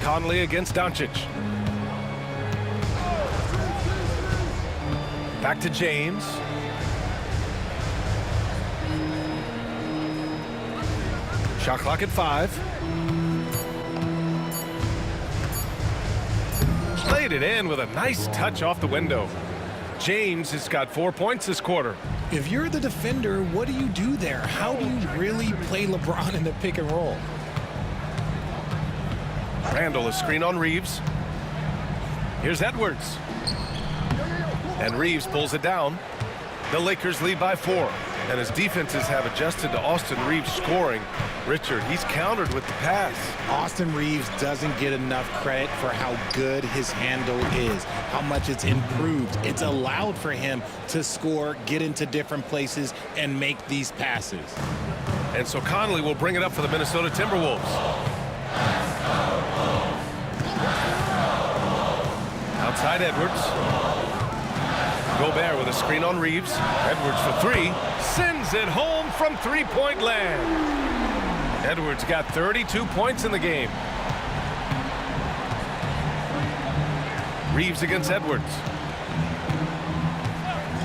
Conley against Doncic. Back to James. Shot clock at 5. Played it in with a nice touch off the window. James has got 4 points this quarter. If you're the defender, what do you do there? How do you really play LeBron in the pick and roll? Randall, a screen on Reeves. Here's Edwards. And Reeves pulls it down. The Lakers lead by 4. And as defenses have adjusted to Austin Reeves scoring, Richard, he's countered with the pass. Austin Reeves doesn't get enough credit for how good his handle is, how much it's improved. It's allowed for him to score, get into different places, and make these passes. And so Conley will bring it up for the Minnesota Timberwolves. Outside Edwards. Gobert with a screen on Reeves. Edwards for 3. Sends it home from three-point land. Edwards got 32 points in the game. Reeves against Edwards.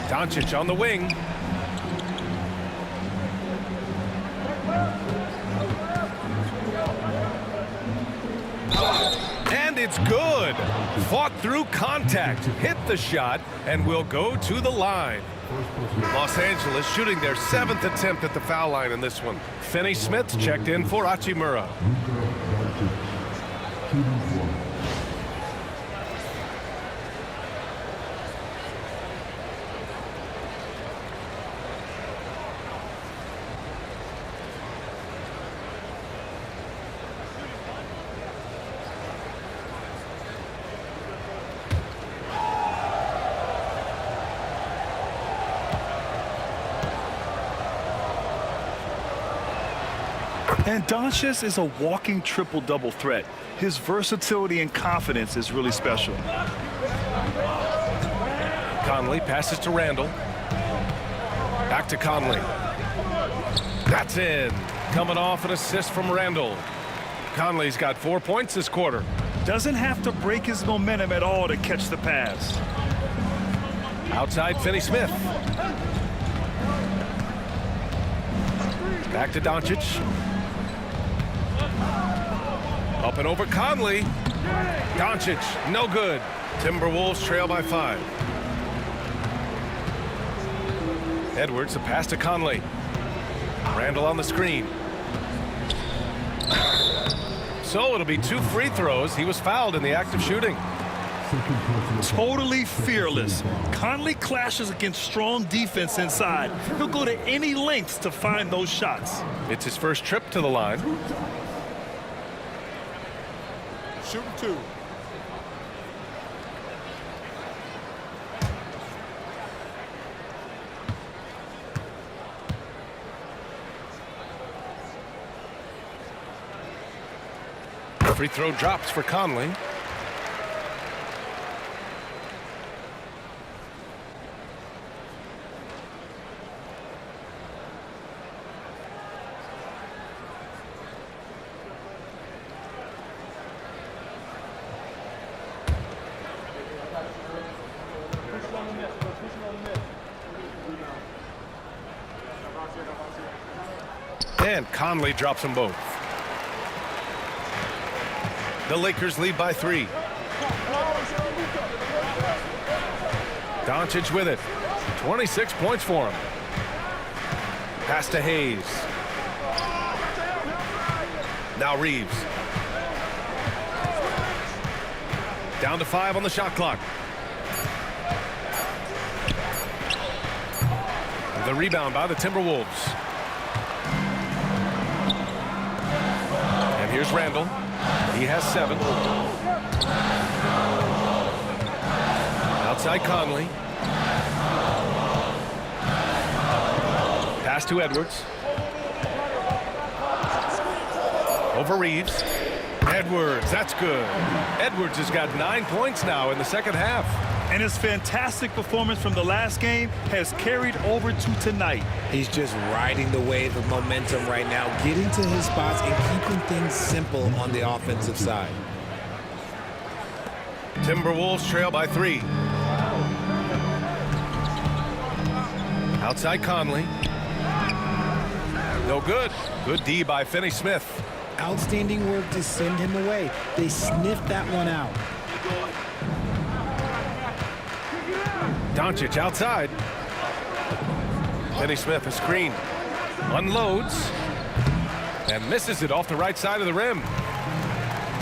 Doncic on the wing. And it's good. Fought through contact, hit the shot, and will go to the line. Los Angeles shooting their 7th attempt at the foul line in this one. Finney-Smith checked in for Hachimura. And Doncic is a walking triple-double threat. His versatility and confidence is really special. Conley passes to Randall. Back to Conley. That's in. Coming off an assist from Randall. Conley's got 4 points this quarter. Doesn't have to break his momentum at all to catch the pass. Outside Finney-Smith. Back to Doncic. Up and over Conley. Doncic, no good. Timberwolves trail by 5. Edwards, a pass to Conley. Randall on the screen. So it'll be 2 free throws. He was fouled in the act of shooting. Totally fearless. Conley clashes against strong defense inside. He'll go to any lengths to find those shots. It's his first trip to the line. Shooting 2. Free throw drops for Conley. And Conley drops them both. The Lakers lead by 3. Doncic with it. 26 points for him. Pass to Hayes. Now Reeves. Down to 5 on the shot clock. The rebound by the Timberwolves. And here's Randall. He has 7. Outside Conley. Pass to Edwards. Over Reeves. Edwards, that's good. Edwards has got 9 points now in the second half. And his fantastic performance from the last game has carried over to tonight. He's just riding the wave of momentum right now, getting to his spots and keeping things simple on the offensive side. Timberwolves trail by 3. Outside Conley. No good. Good D by Finney-Smith. Outstanding work to send him away. They sniffed that one out. Doncic outside. Finney-Smith a screen. Unloads. And misses it off the right side of the rim.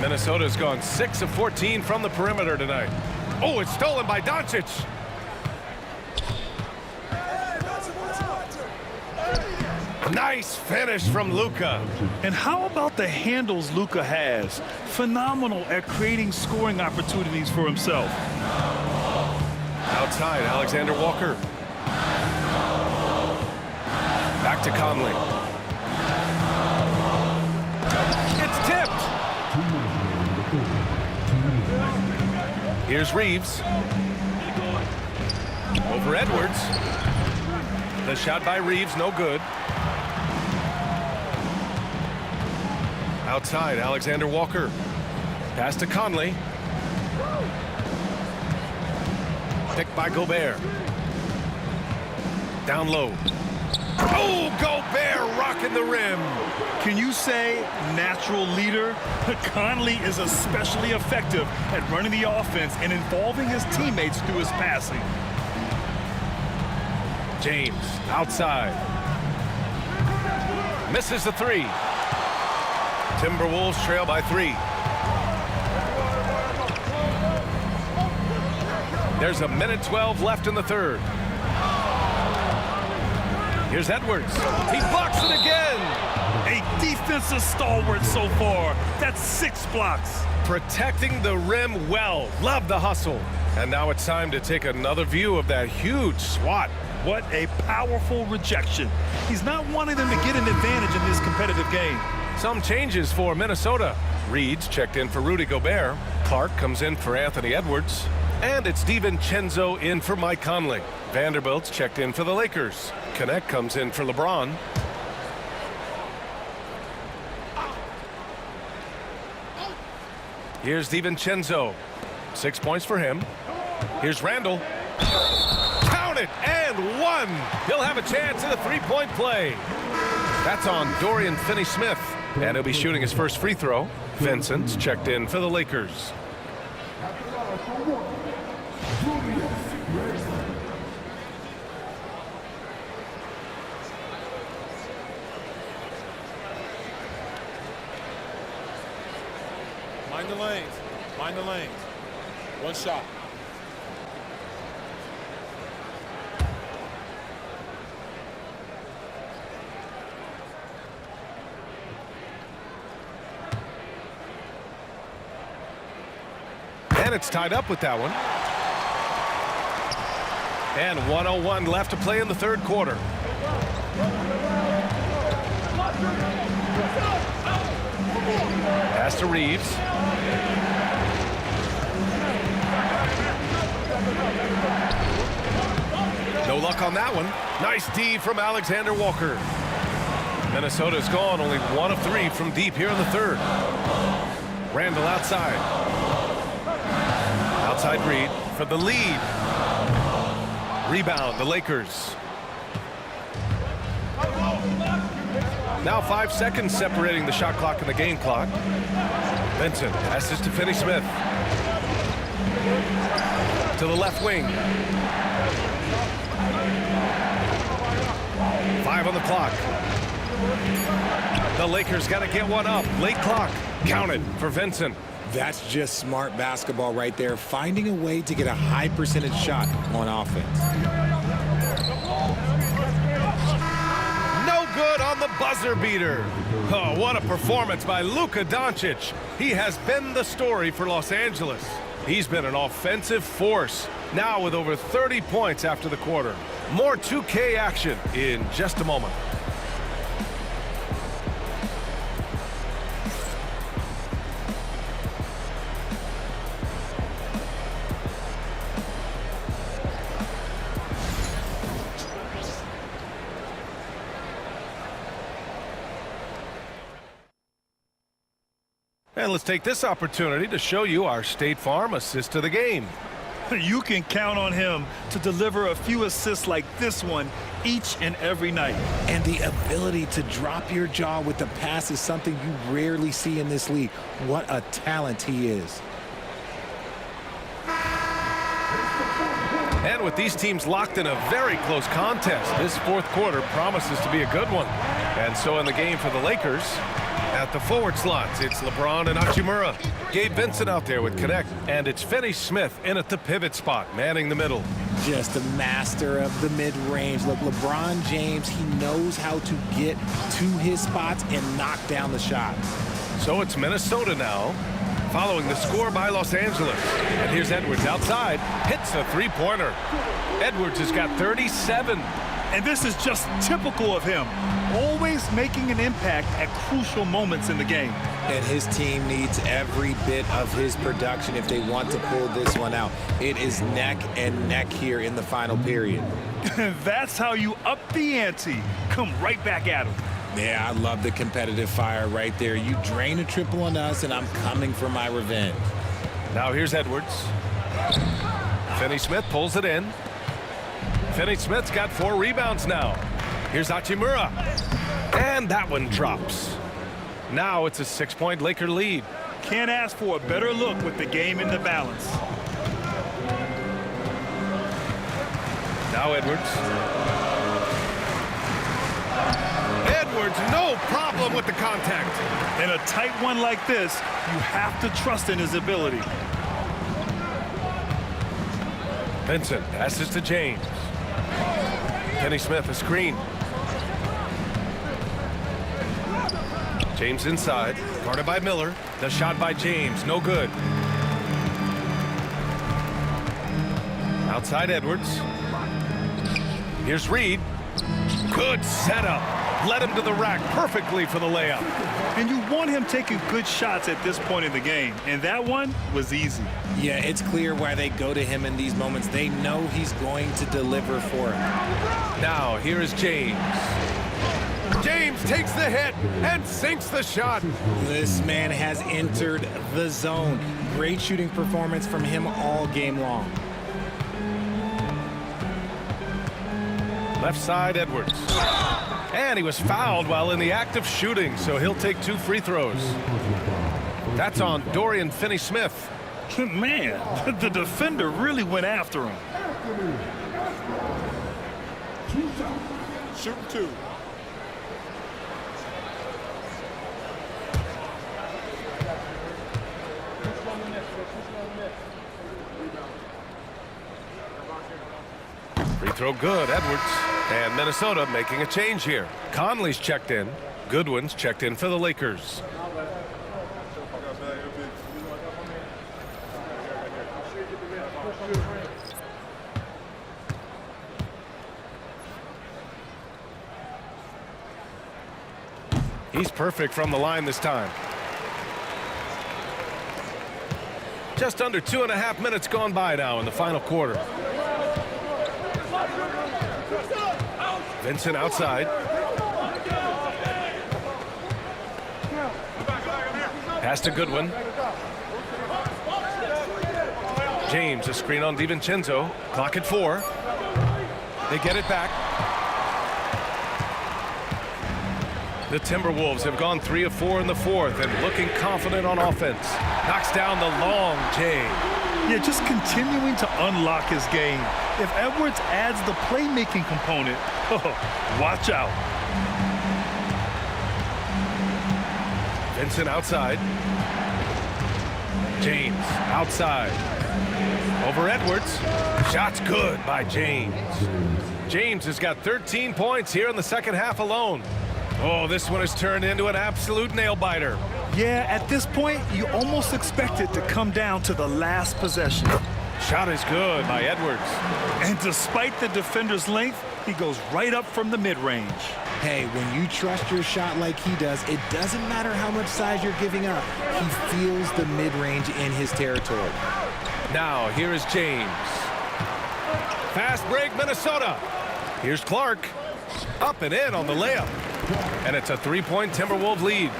Minnesota's gone 6 of 14 from the perimeter tonight. Oh, it's stolen by Doncic. Nice finish from Luka. And how about the handles Luka has? Phenomenal at creating scoring opportunities for himself. Outside, Alexander Walker. Back to Conley. It's tipped. Here's Reeves. Over Edwards. The shot by Reeves, no good. Outside, Alexander Walker. Pass to Conley. Picked by Gobert. Down low. Oh, Gobert rocking the rim. Can you say natural leader? Conley is especially effective at running the offense and involving his teammates through his passing. James outside. Misses the 3. Timberwolves trail by 3. There's a minute 12 left in the third. Here's Edwards. He blocks it again. A defensive stalwart so far. That's 6 blocks. Protecting the rim well. Love the hustle. And now it's time to take another view of that huge swat. What a powerful rejection. He's not wanting them to get an advantage in this competitive game. Some changes for Minnesota. Reed's checked in for Rudy Gobert. Clark comes in for Anthony Edwards. And it's DiVincenzo in for Mike Conley. Vanderbilt's checked in for the Lakers. Connect comes in for LeBron. Here's DiVincenzo. 6 points for him. Here's Randall. Count it, and one. He'll have a chance at a three-point play. That's on Dorian Finney-Smith, and he'll be shooting his first free throw. Vincent's checked in for the Lakers. Mind the lanes. Mind the lanes. One shot. And it's tied up with that one. And 1:01 left to play in the third quarter. Pass to Reeves. No luck on that one. Nice D from Alexander Walker. Minnesota's gone only 1 of 3 from deep here in the third. Randall outside. Outside Reed for the lead. Rebound, the Lakers. Now 5 seconds separating the shot clock and the game clock. Vincent passes to Finney-Smith. To the left wing. 5 on the clock. The Lakers got to get one up. Late clock. Counted for Vincent. That's just smart basketball right there, finding a way to get a high percentage shot on offense. No good on the buzzer beater. Oh, what a performance by Luka Doncic. He has been the story for Los Angeles. He's been an offensive force, now with over 30 points after the quarter. More 2K action in just a moment. And let's take this opportunity to show you our State Farm assist to the game. You can count on him to deliver a few assists like this one each and every night. And the ability to drop your jaw with the pass is something you rarely see in this league. What a talent he is. And with these teams locked in a very close contest, this fourth quarter promises to be a good one. And so in the game for the Lakers, at the forward slots, it's LeBron and Hachimura. Gabe Vincent out there with Connect. And it's Finney-Smith in at the pivot spot, manning the middle. Just a master of the mid-range. Look, LeBron James, he knows how to get to his spots and knock down the shot. So it's Minnesota now, following the score by Los Angeles. And here's Edwards outside, hits a three-pointer. Edwards has got 37. And this is just typical of him, always making an impact at crucial moments in the game. And his team needs every bit of his production if they want to pull this one out. It is neck and neck here in the final period. That's how you up the ante. Come right back at him. Yeah, I love the competitive fire right there. You drain a triple on us, and I'm coming for my revenge. Now here's Edwards. Finney-Smith pulls it in. Finney-Smith's got 4 rebounds now. Here's Hachimura. And that one drops. Now it's a 6-point Laker lead. Can't ask for a better look with the game in the balance. Now Edwards. Edwards, no problem with the contact. In a tight one like this, you have to trust in his ability. Vincent passes to James. Finney-Smith a screen. James inside, guarded by Miller. The shot by James, no good. Outside Edwards. Here's Reed. Good setup. Led him to the rack perfectly for the layup. And you want him taking good shots at this point in the game, and that one was easy. Yeah, it's clear why they go to him in these moments. They know he's going to deliver for him. Now, here is James. James takes the hit and sinks the shot. This man has entered the zone. Great shooting performance from him all game long. Left side, Edwards. And he was fouled while in the act of shooting, so he'll take 2 free throws. That's on Dorian Finney-Smith. Man, the defender really went after him. Shoot 2. Free throw good, Edwards. And Minnesota making a change here. Conley's checked in. Goodwin's checked in for the Lakers. He's perfect from the line this time. Just under 2.5 minutes gone by now in the final quarter. Vincent outside. Pass to Goodwin. James, a screen on DiVincenzo. Clock at 4. They get it back. The Timberwolves have gone 3 of 4 in the fourth and looking confident on offense. Knocks down the long J. Yeah, just continuing to unlock his game. If Edwards adds the playmaking component, watch out. Vincent outside. James outside. Over Edwards. Shot's good by James. James has got 13 points here in the second half alone. Oh, this one has turned into an absolute nail-biter. Yeah, at this point, you almost expect it to come down to the last possession. Shot is good by Edwards. And despite the defender's length, he goes right up from the mid-range. Hey, when you trust your shot like he does, it doesn't matter how much size you're giving up. He feels the mid-range in his territory. Now, here is James. Fast break, Minnesota. Here's Clark. Up and in on the layup. And it's a 3-point Timberwolves lead.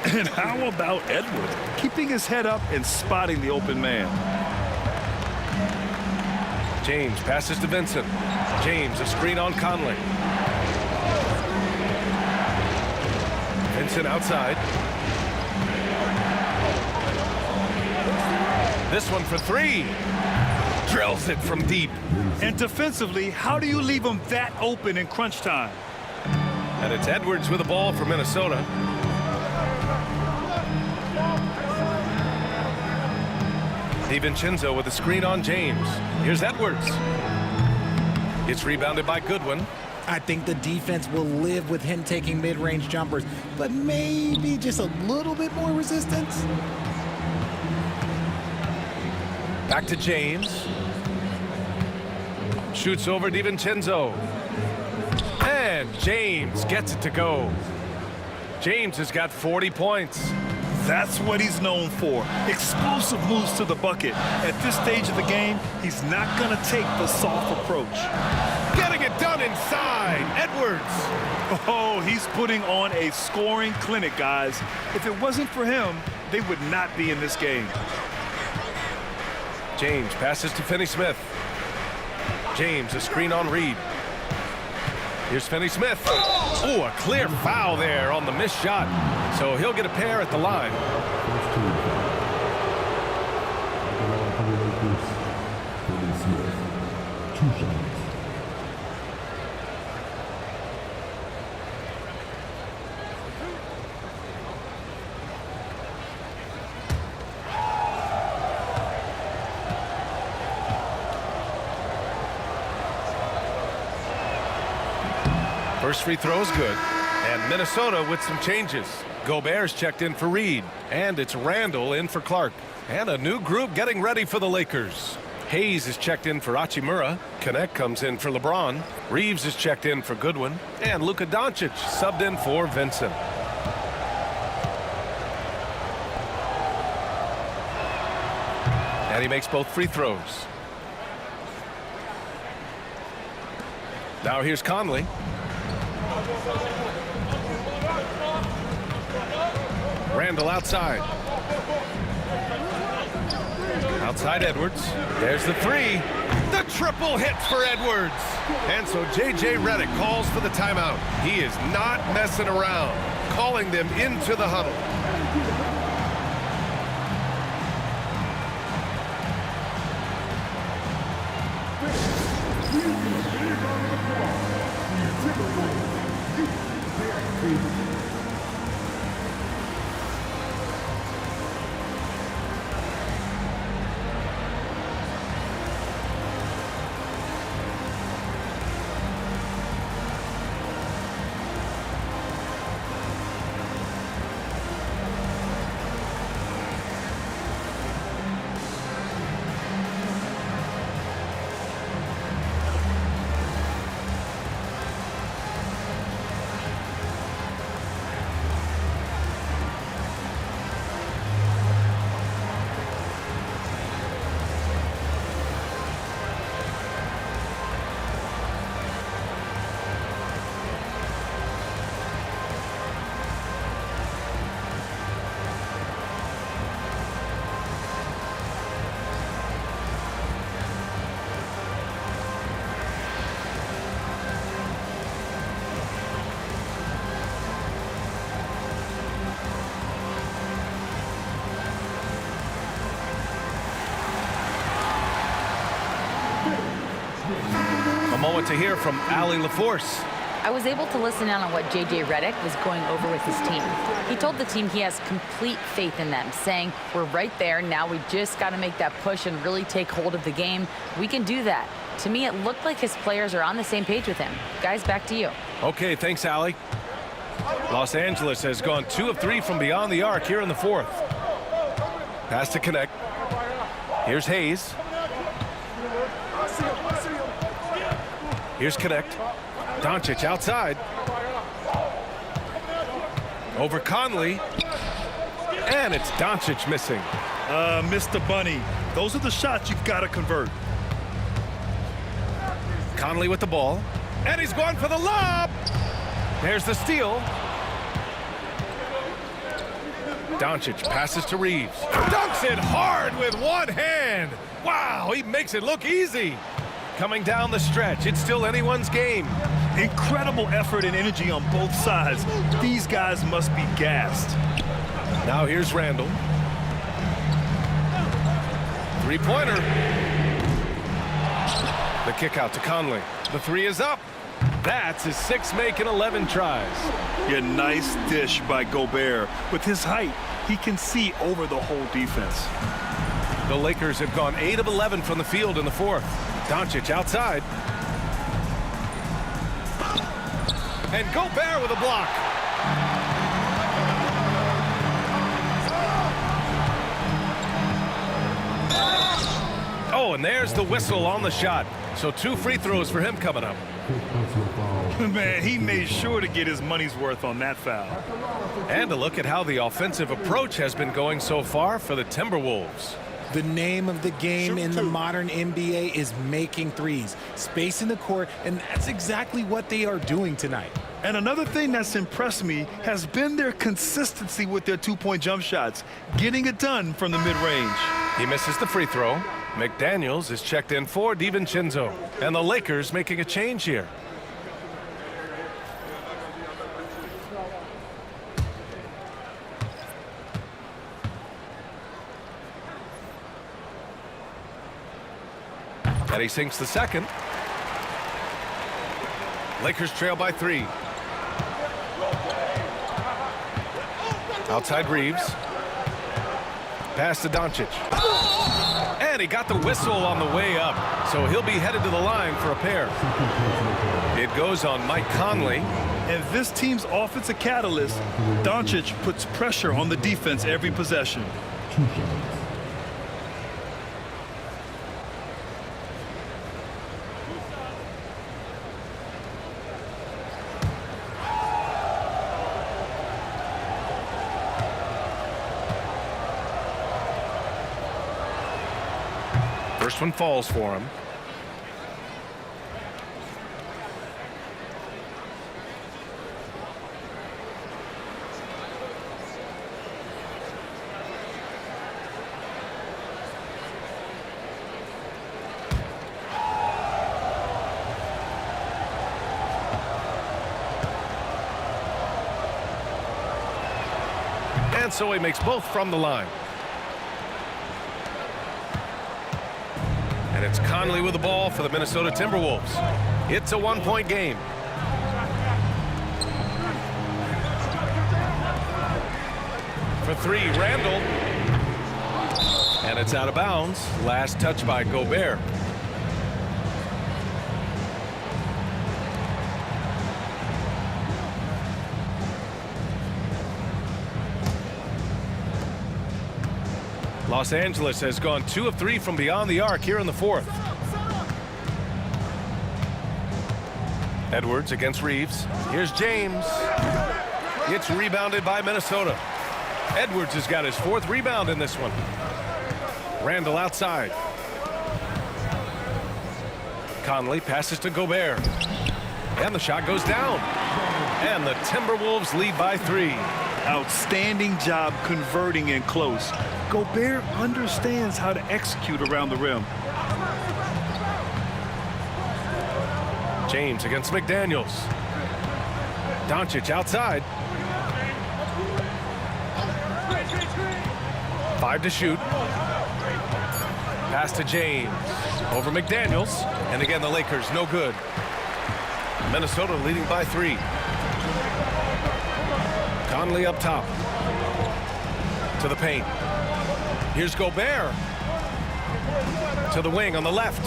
And how about Edwards? Keeping his head up and spotting the open man. James passes to Vincent. James, a screen on Conley. Vincent outside. This one for 3. Drills it from deep. And defensively, how do you leave him that open in crunch time? And it's Edwards with the ball for Minnesota. DiVincenzo with a screen on James. Here's Edwards. It's rebounded by Goodwin. I think the defense will live with him taking mid-range jumpers, but maybe just a little bit more resistance. Back to James. Shoots over DiVincenzo. And James gets it to go. James has got 40 points. That's what he's known for. Explosive moves to the bucket. At this stage of the game, he's not going to take the soft approach. Getting it done inside. Edwards. Oh, he's putting on a scoring clinic, guys. If it wasn't for him, they would not be in this game. James passes to Finney-Smith. James, a screen on Reed. Here's Finney-Smith. Oh, a clear foul there on the missed shot. So he'll get a pair at the line. First free throw is good. And Minnesota with some changes. Gobert's checked in for Reed. And it's Randall in for Clark. And a new group getting ready for the Lakers. Hayes is checked in for Hachimura. Connect comes in for LeBron. Reeves is checked in for Goodwin. And Luka Doncic subbed in for Vincent. And he makes both free throws. Now here's Conley. Randall outside. Outside Edwards. There's the three. The triple hit for Edwards. And so J.J. Redick calls for the timeout. He is not messing around, calling them into the huddle. A moment to hear from Allie LaForce. I was able to listen in on what J.J. Redick was going over with his team. He told the team he has complete faith in them, saying, we're right there, now we just got to make that push and really take hold of the game. We can do that. To me, it looked like his players are on the same page with him. Guys, back to you. Okay, thanks, Allie. Los Angeles has gone 2 of 3 from beyond the arc here in the fourth. Pass to Connect. Here's Hayes. Here's Connect. Doncic outside. Over Conley. And it's Doncic missing. Mr. Bunny, those are the shots you've got to convert. Conley with the ball. And he's going for the lob. There's the steal. Doncic passes to Reeves. Dunks it hard with one hand. Wow, he makes it look easy. Coming down the stretch, it's still anyone's game. Incredible effort and energy on both sides. These guys must be gassed. Now here's Randall. Three-pointer. The kick out to Conley. The three is up. That's his 6th make in 11 tries. Yeah, nice dish by Gobert. With his height, he can see over the whole defense. The Lakers have gone 8 of 11 from the field in the fourth. Doncic outside. And Gobert with a block. Oh, and there's the whistle on the shot. So 2 free throws for him coming up. Man, he made sure to get his money's worth on that foul. And a look at how the offensive approach has been going so far for the Timberwolves. The name of the game in the modern NBA is making threes, spacing the court, and that's exactly what they are doing tonight. And another thing that's impressed me has been their consistency with their two-point jump shots, getting it done from the mid-range. He misses the free throw. McDaniels is checked in for DiVincenzo. And the Lakers making a change here. And he sinks the second. Lakers trail by 3. Outside Reeves. Pass to Doncic. And he got the whistle on the way up. So he'll be headed to the line for a pair. It goes on Mike Conley. And this team's offensive catalyst, Doncic puts pressure on the defense every possession. First one falls for him. And so he makes both from the line. And it's Conley with the ball for the Minnesota Timberwolves. It's a one-point game. For three, Randall. And it's out of bounds. Last touch by Gobert. Los Angeles has gone 2 of 3 from beyond the arc here in the fourth. Edwards against Reeves. Here's James. It's rebounded by Minnesota. Edwards has got his 4th rebound in this one. Randall outside. Conley passes to Gobert. And the shot goes down. And the Timberwolves lead by 3. Outstanding job converting in close. Gobert understands how to execute around the rim. James against McDaniels. Doncic outside. 5 to shoot. Pass to James. Over McDaniels. And again, the Lakers no good. Minnesota leading by 3. Conley up top. To the paint. Here's Gobert. To the wing on the left.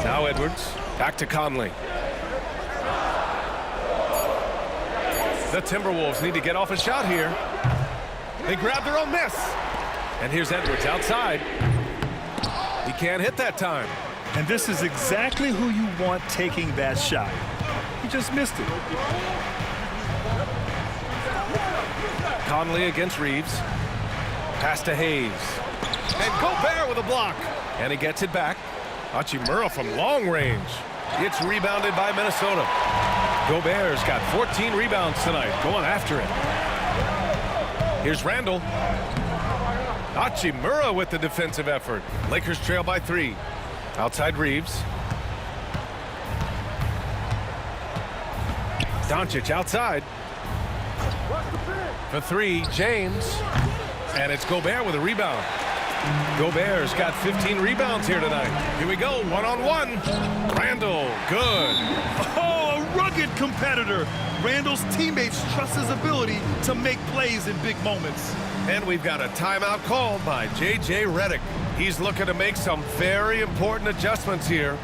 Now Edwards. Back to Conley. The Timberwolves need to get off a shot here. They grab their own miss. And here's Edwards outside. He can't hit that time. And this is exactly who you want taking that shot. He just missed it. Conley against Reeves. Pass to Hayes. And Gobert with a block. And he gets it back. Hachimura from long range. It's rebounded by Minnesota. Gobert's got 14 rebounds tonight, going after it. Here's Randall. Hachimura with the defensive effort. Lakers trail by 3. Outside Reeves. Doncic outside. For 3, James. And it's Gobert with a rebound. Gobert's got 15 rebounds here tonight. Here we go, one-on-one. Randall, good. Oh, a rugged competitor. Randall's teammates trust his ability to make plays in big moments. And we've got a timeout called by J.J. Redick. He's looking to make some very important adjustments here.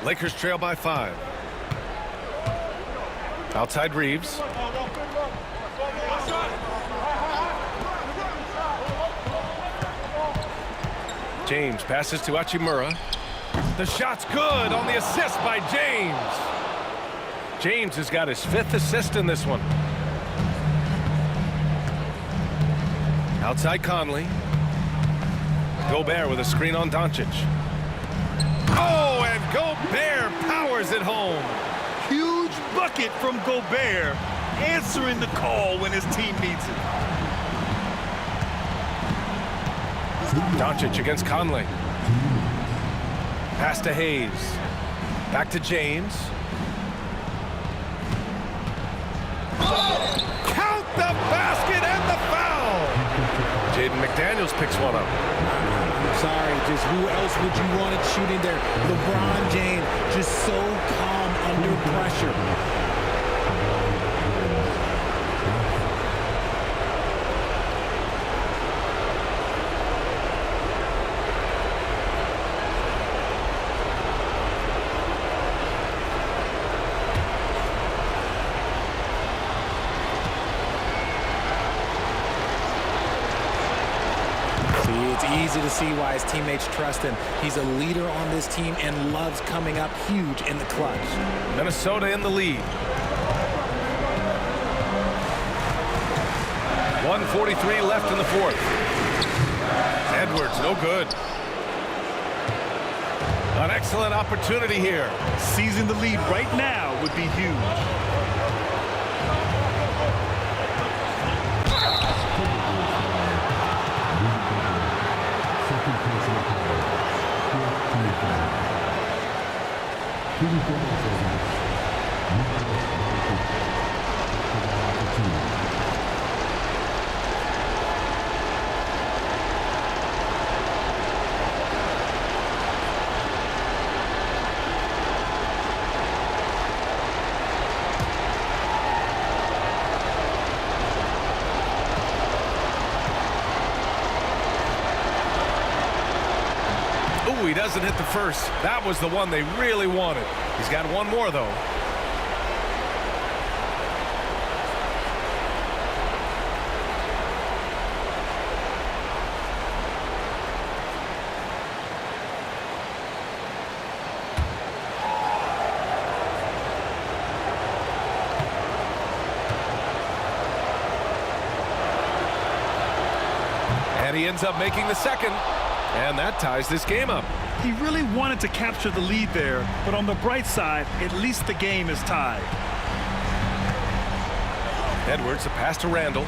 Lakers trail by 5. Outside Reeves. James passes to Hachimura. The shot's good on the assist by James. James has got his 5th assist in this one. Outside Conley. Gobert with a screen on Doncic. Oh, and Gobert powers it home. Huge bucket from Gobert, answering the call when his team needs it. Doncic against Conley. Pass to Hayes. Back to James. Count the basket and the foul. Jaden McDaniels picks one up. I'm sorry, just who else would you want it shooting there? LeBron James, just so calm under pressure. It's easy to see why his teammates trust him. He's a leader on this team and loves coming up huge in the clutch. Minnesota in the lead. 1:43 left in the 4th. Edwards, no good. An excellent opportunity here. Seizing the lead right now would be huge. Ooh, he doesn't hit the first. That was the one they really wanted. He's got one more, though. And he ends up making the second. And that ties this game up. He really wanted to capture the lead there, but on the bright side, at least the game is tied. Edwards, a pass to Randall.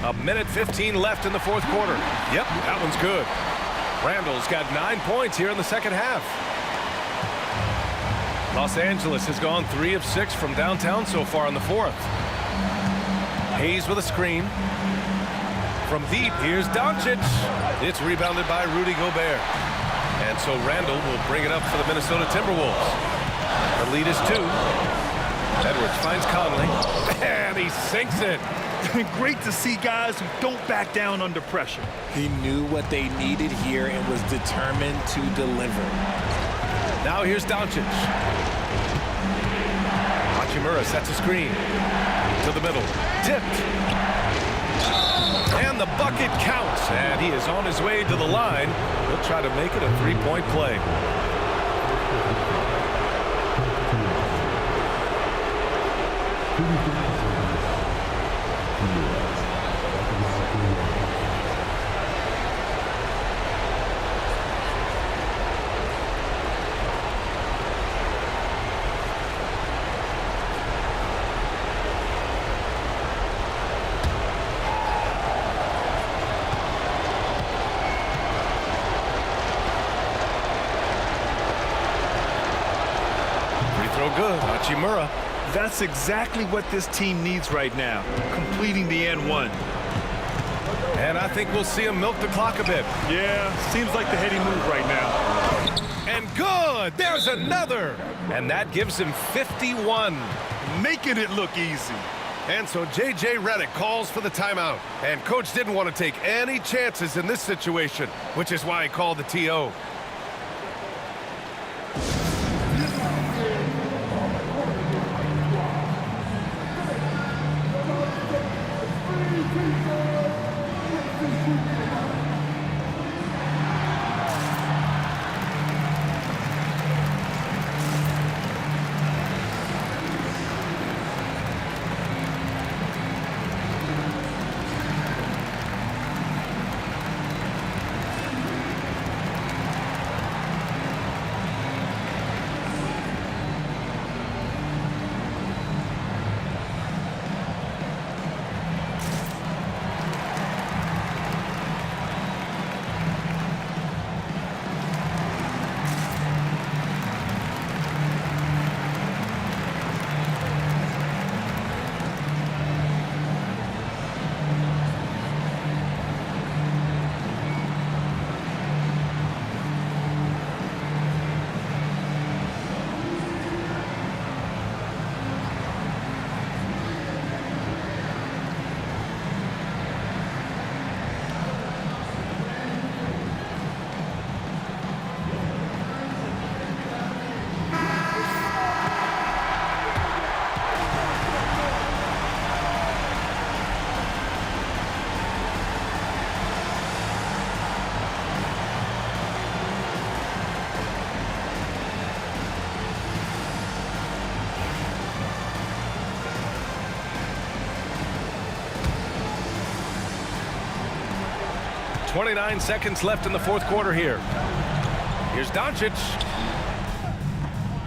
A minute 15 left in the 4th quarter. Yep, that one's good. Randall's got 9 points here in the second half. Los Angeles has gone 3 of 6 from downtown so far in the 4th. Hayes with a screen. From deep, here's Doncic. It's rebounded by Rudy Gobert. And so Randall will bring it up for the Minnesota Timberwolves. The lead is 2. Edwards finds Conley. And he sinks it. Great to see guys who don't back down under pressure. He knew what they needed here and was determined to deliver. Now here's Doncic. Hachimura sets a screen. To the middle. Tipped. And the bucket counts. And he is on his way to the line. He'll try to make it a 3-point play. Good, Hachimura. That's exactly what this team needs right now, completing the N1. And I think we'll see him milk the clock a bit. Yeah, seems like the heady move right now. And good! There's another! And that gives him 51. Making it look easy. And so J.J. Redick calls for the timeout. And Coach didn't want to take any chances in this situation, which is why he called the T.O. 29 seconds left in the fourth quarter here. Here's Doncic.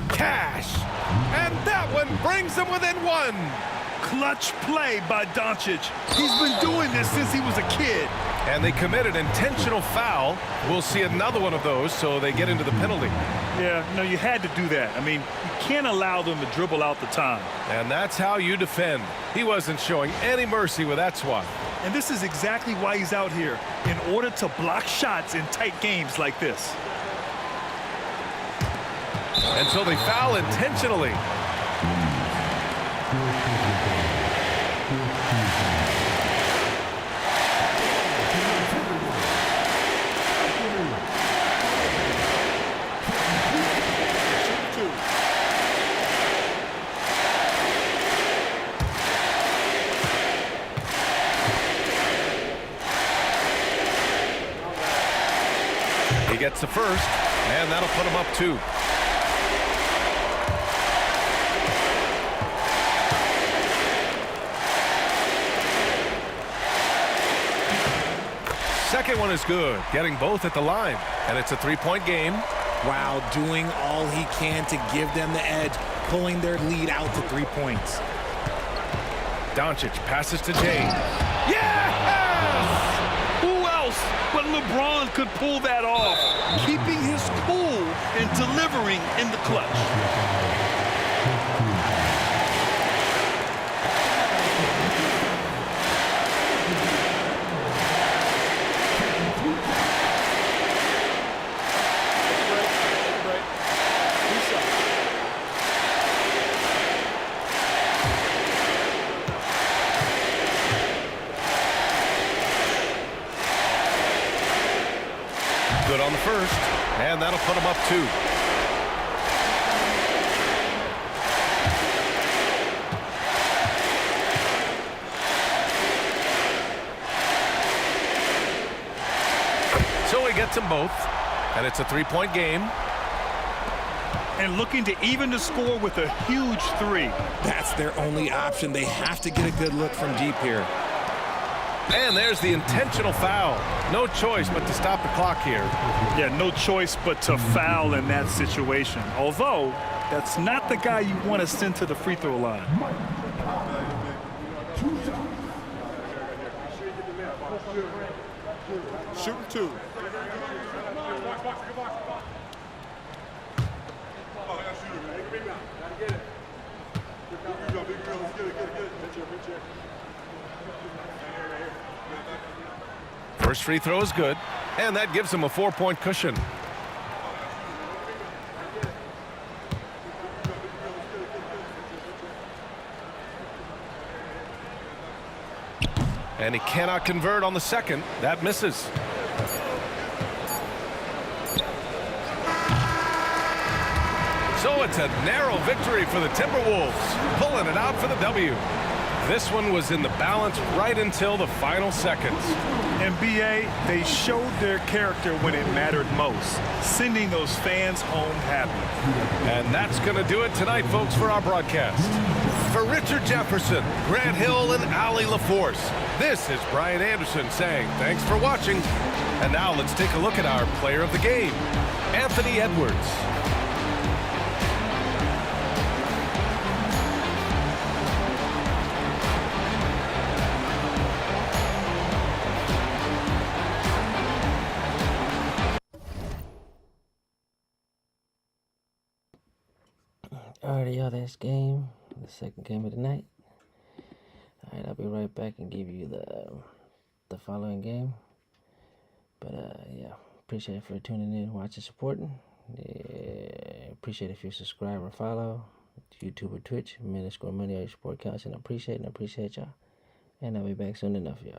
Cash. And that one brings them within one. Clutch play by Doncic. He's been doing this since he was a kid. And they committed intentional foul. We'll see another one of those, so they get into the penalty. Yeah, no, you had to do that. I mean, you can't allow them to dribble out the time. And that's how you defend. He wasn't showing any mercy with that swat. And this is exactly why he's out here, in order to block shots in tight games like this. And so they foul intentionally. He gets the first, and that'll put him up 2. Second one is good, getting both at the line, and it's a 3-point game. Wow, doing all he can to give them the edge, pulling their lead out to 3 points. Doncic passes to James. Yes! Who else but LeBron could pull that off, keeping his cool and delivering in the clutch. Good on the first, and that'll put him up 2. So he gets them both, and it's a 3-point game. And looking to even the score with a huge 3. That's their only option. They have to get a good look from deep here. And there's the intentional foul. No choice but to stop the clock here. Yeah, no choice but to foul in that situation. Although, that's not the guy you want to send to the free throw line. Shooting 2. First free throw is good, and that gives him a 4-point cushion. And he cannot convert on the second. That misses. So it's a narrow victory for the Timberwolves, pulling it out for the W. This one was in the balance right until the final seconds. NBA, they showed their character when it mattered most, sending those fans home happy. And that's going to do it tonight, folks, for our broadcast. For Richard Jefferson, Grant Hill, and Allie LaForce, this is Brian Anderson saying thanks for watching. And now let's take a look at our player of the game, Anthony Edwards. Alrighty, y'all, that's game, the second game of the night. Alright, I'll be right back and give you the following game. But yeah, appreciate it for tuning in, watching, supporting. Yeah, appreciate if you subscribe or follow YouTube or Twitch. _money, all your support counts, and I appreciate y'all. And I'll be back soon enough, y'all.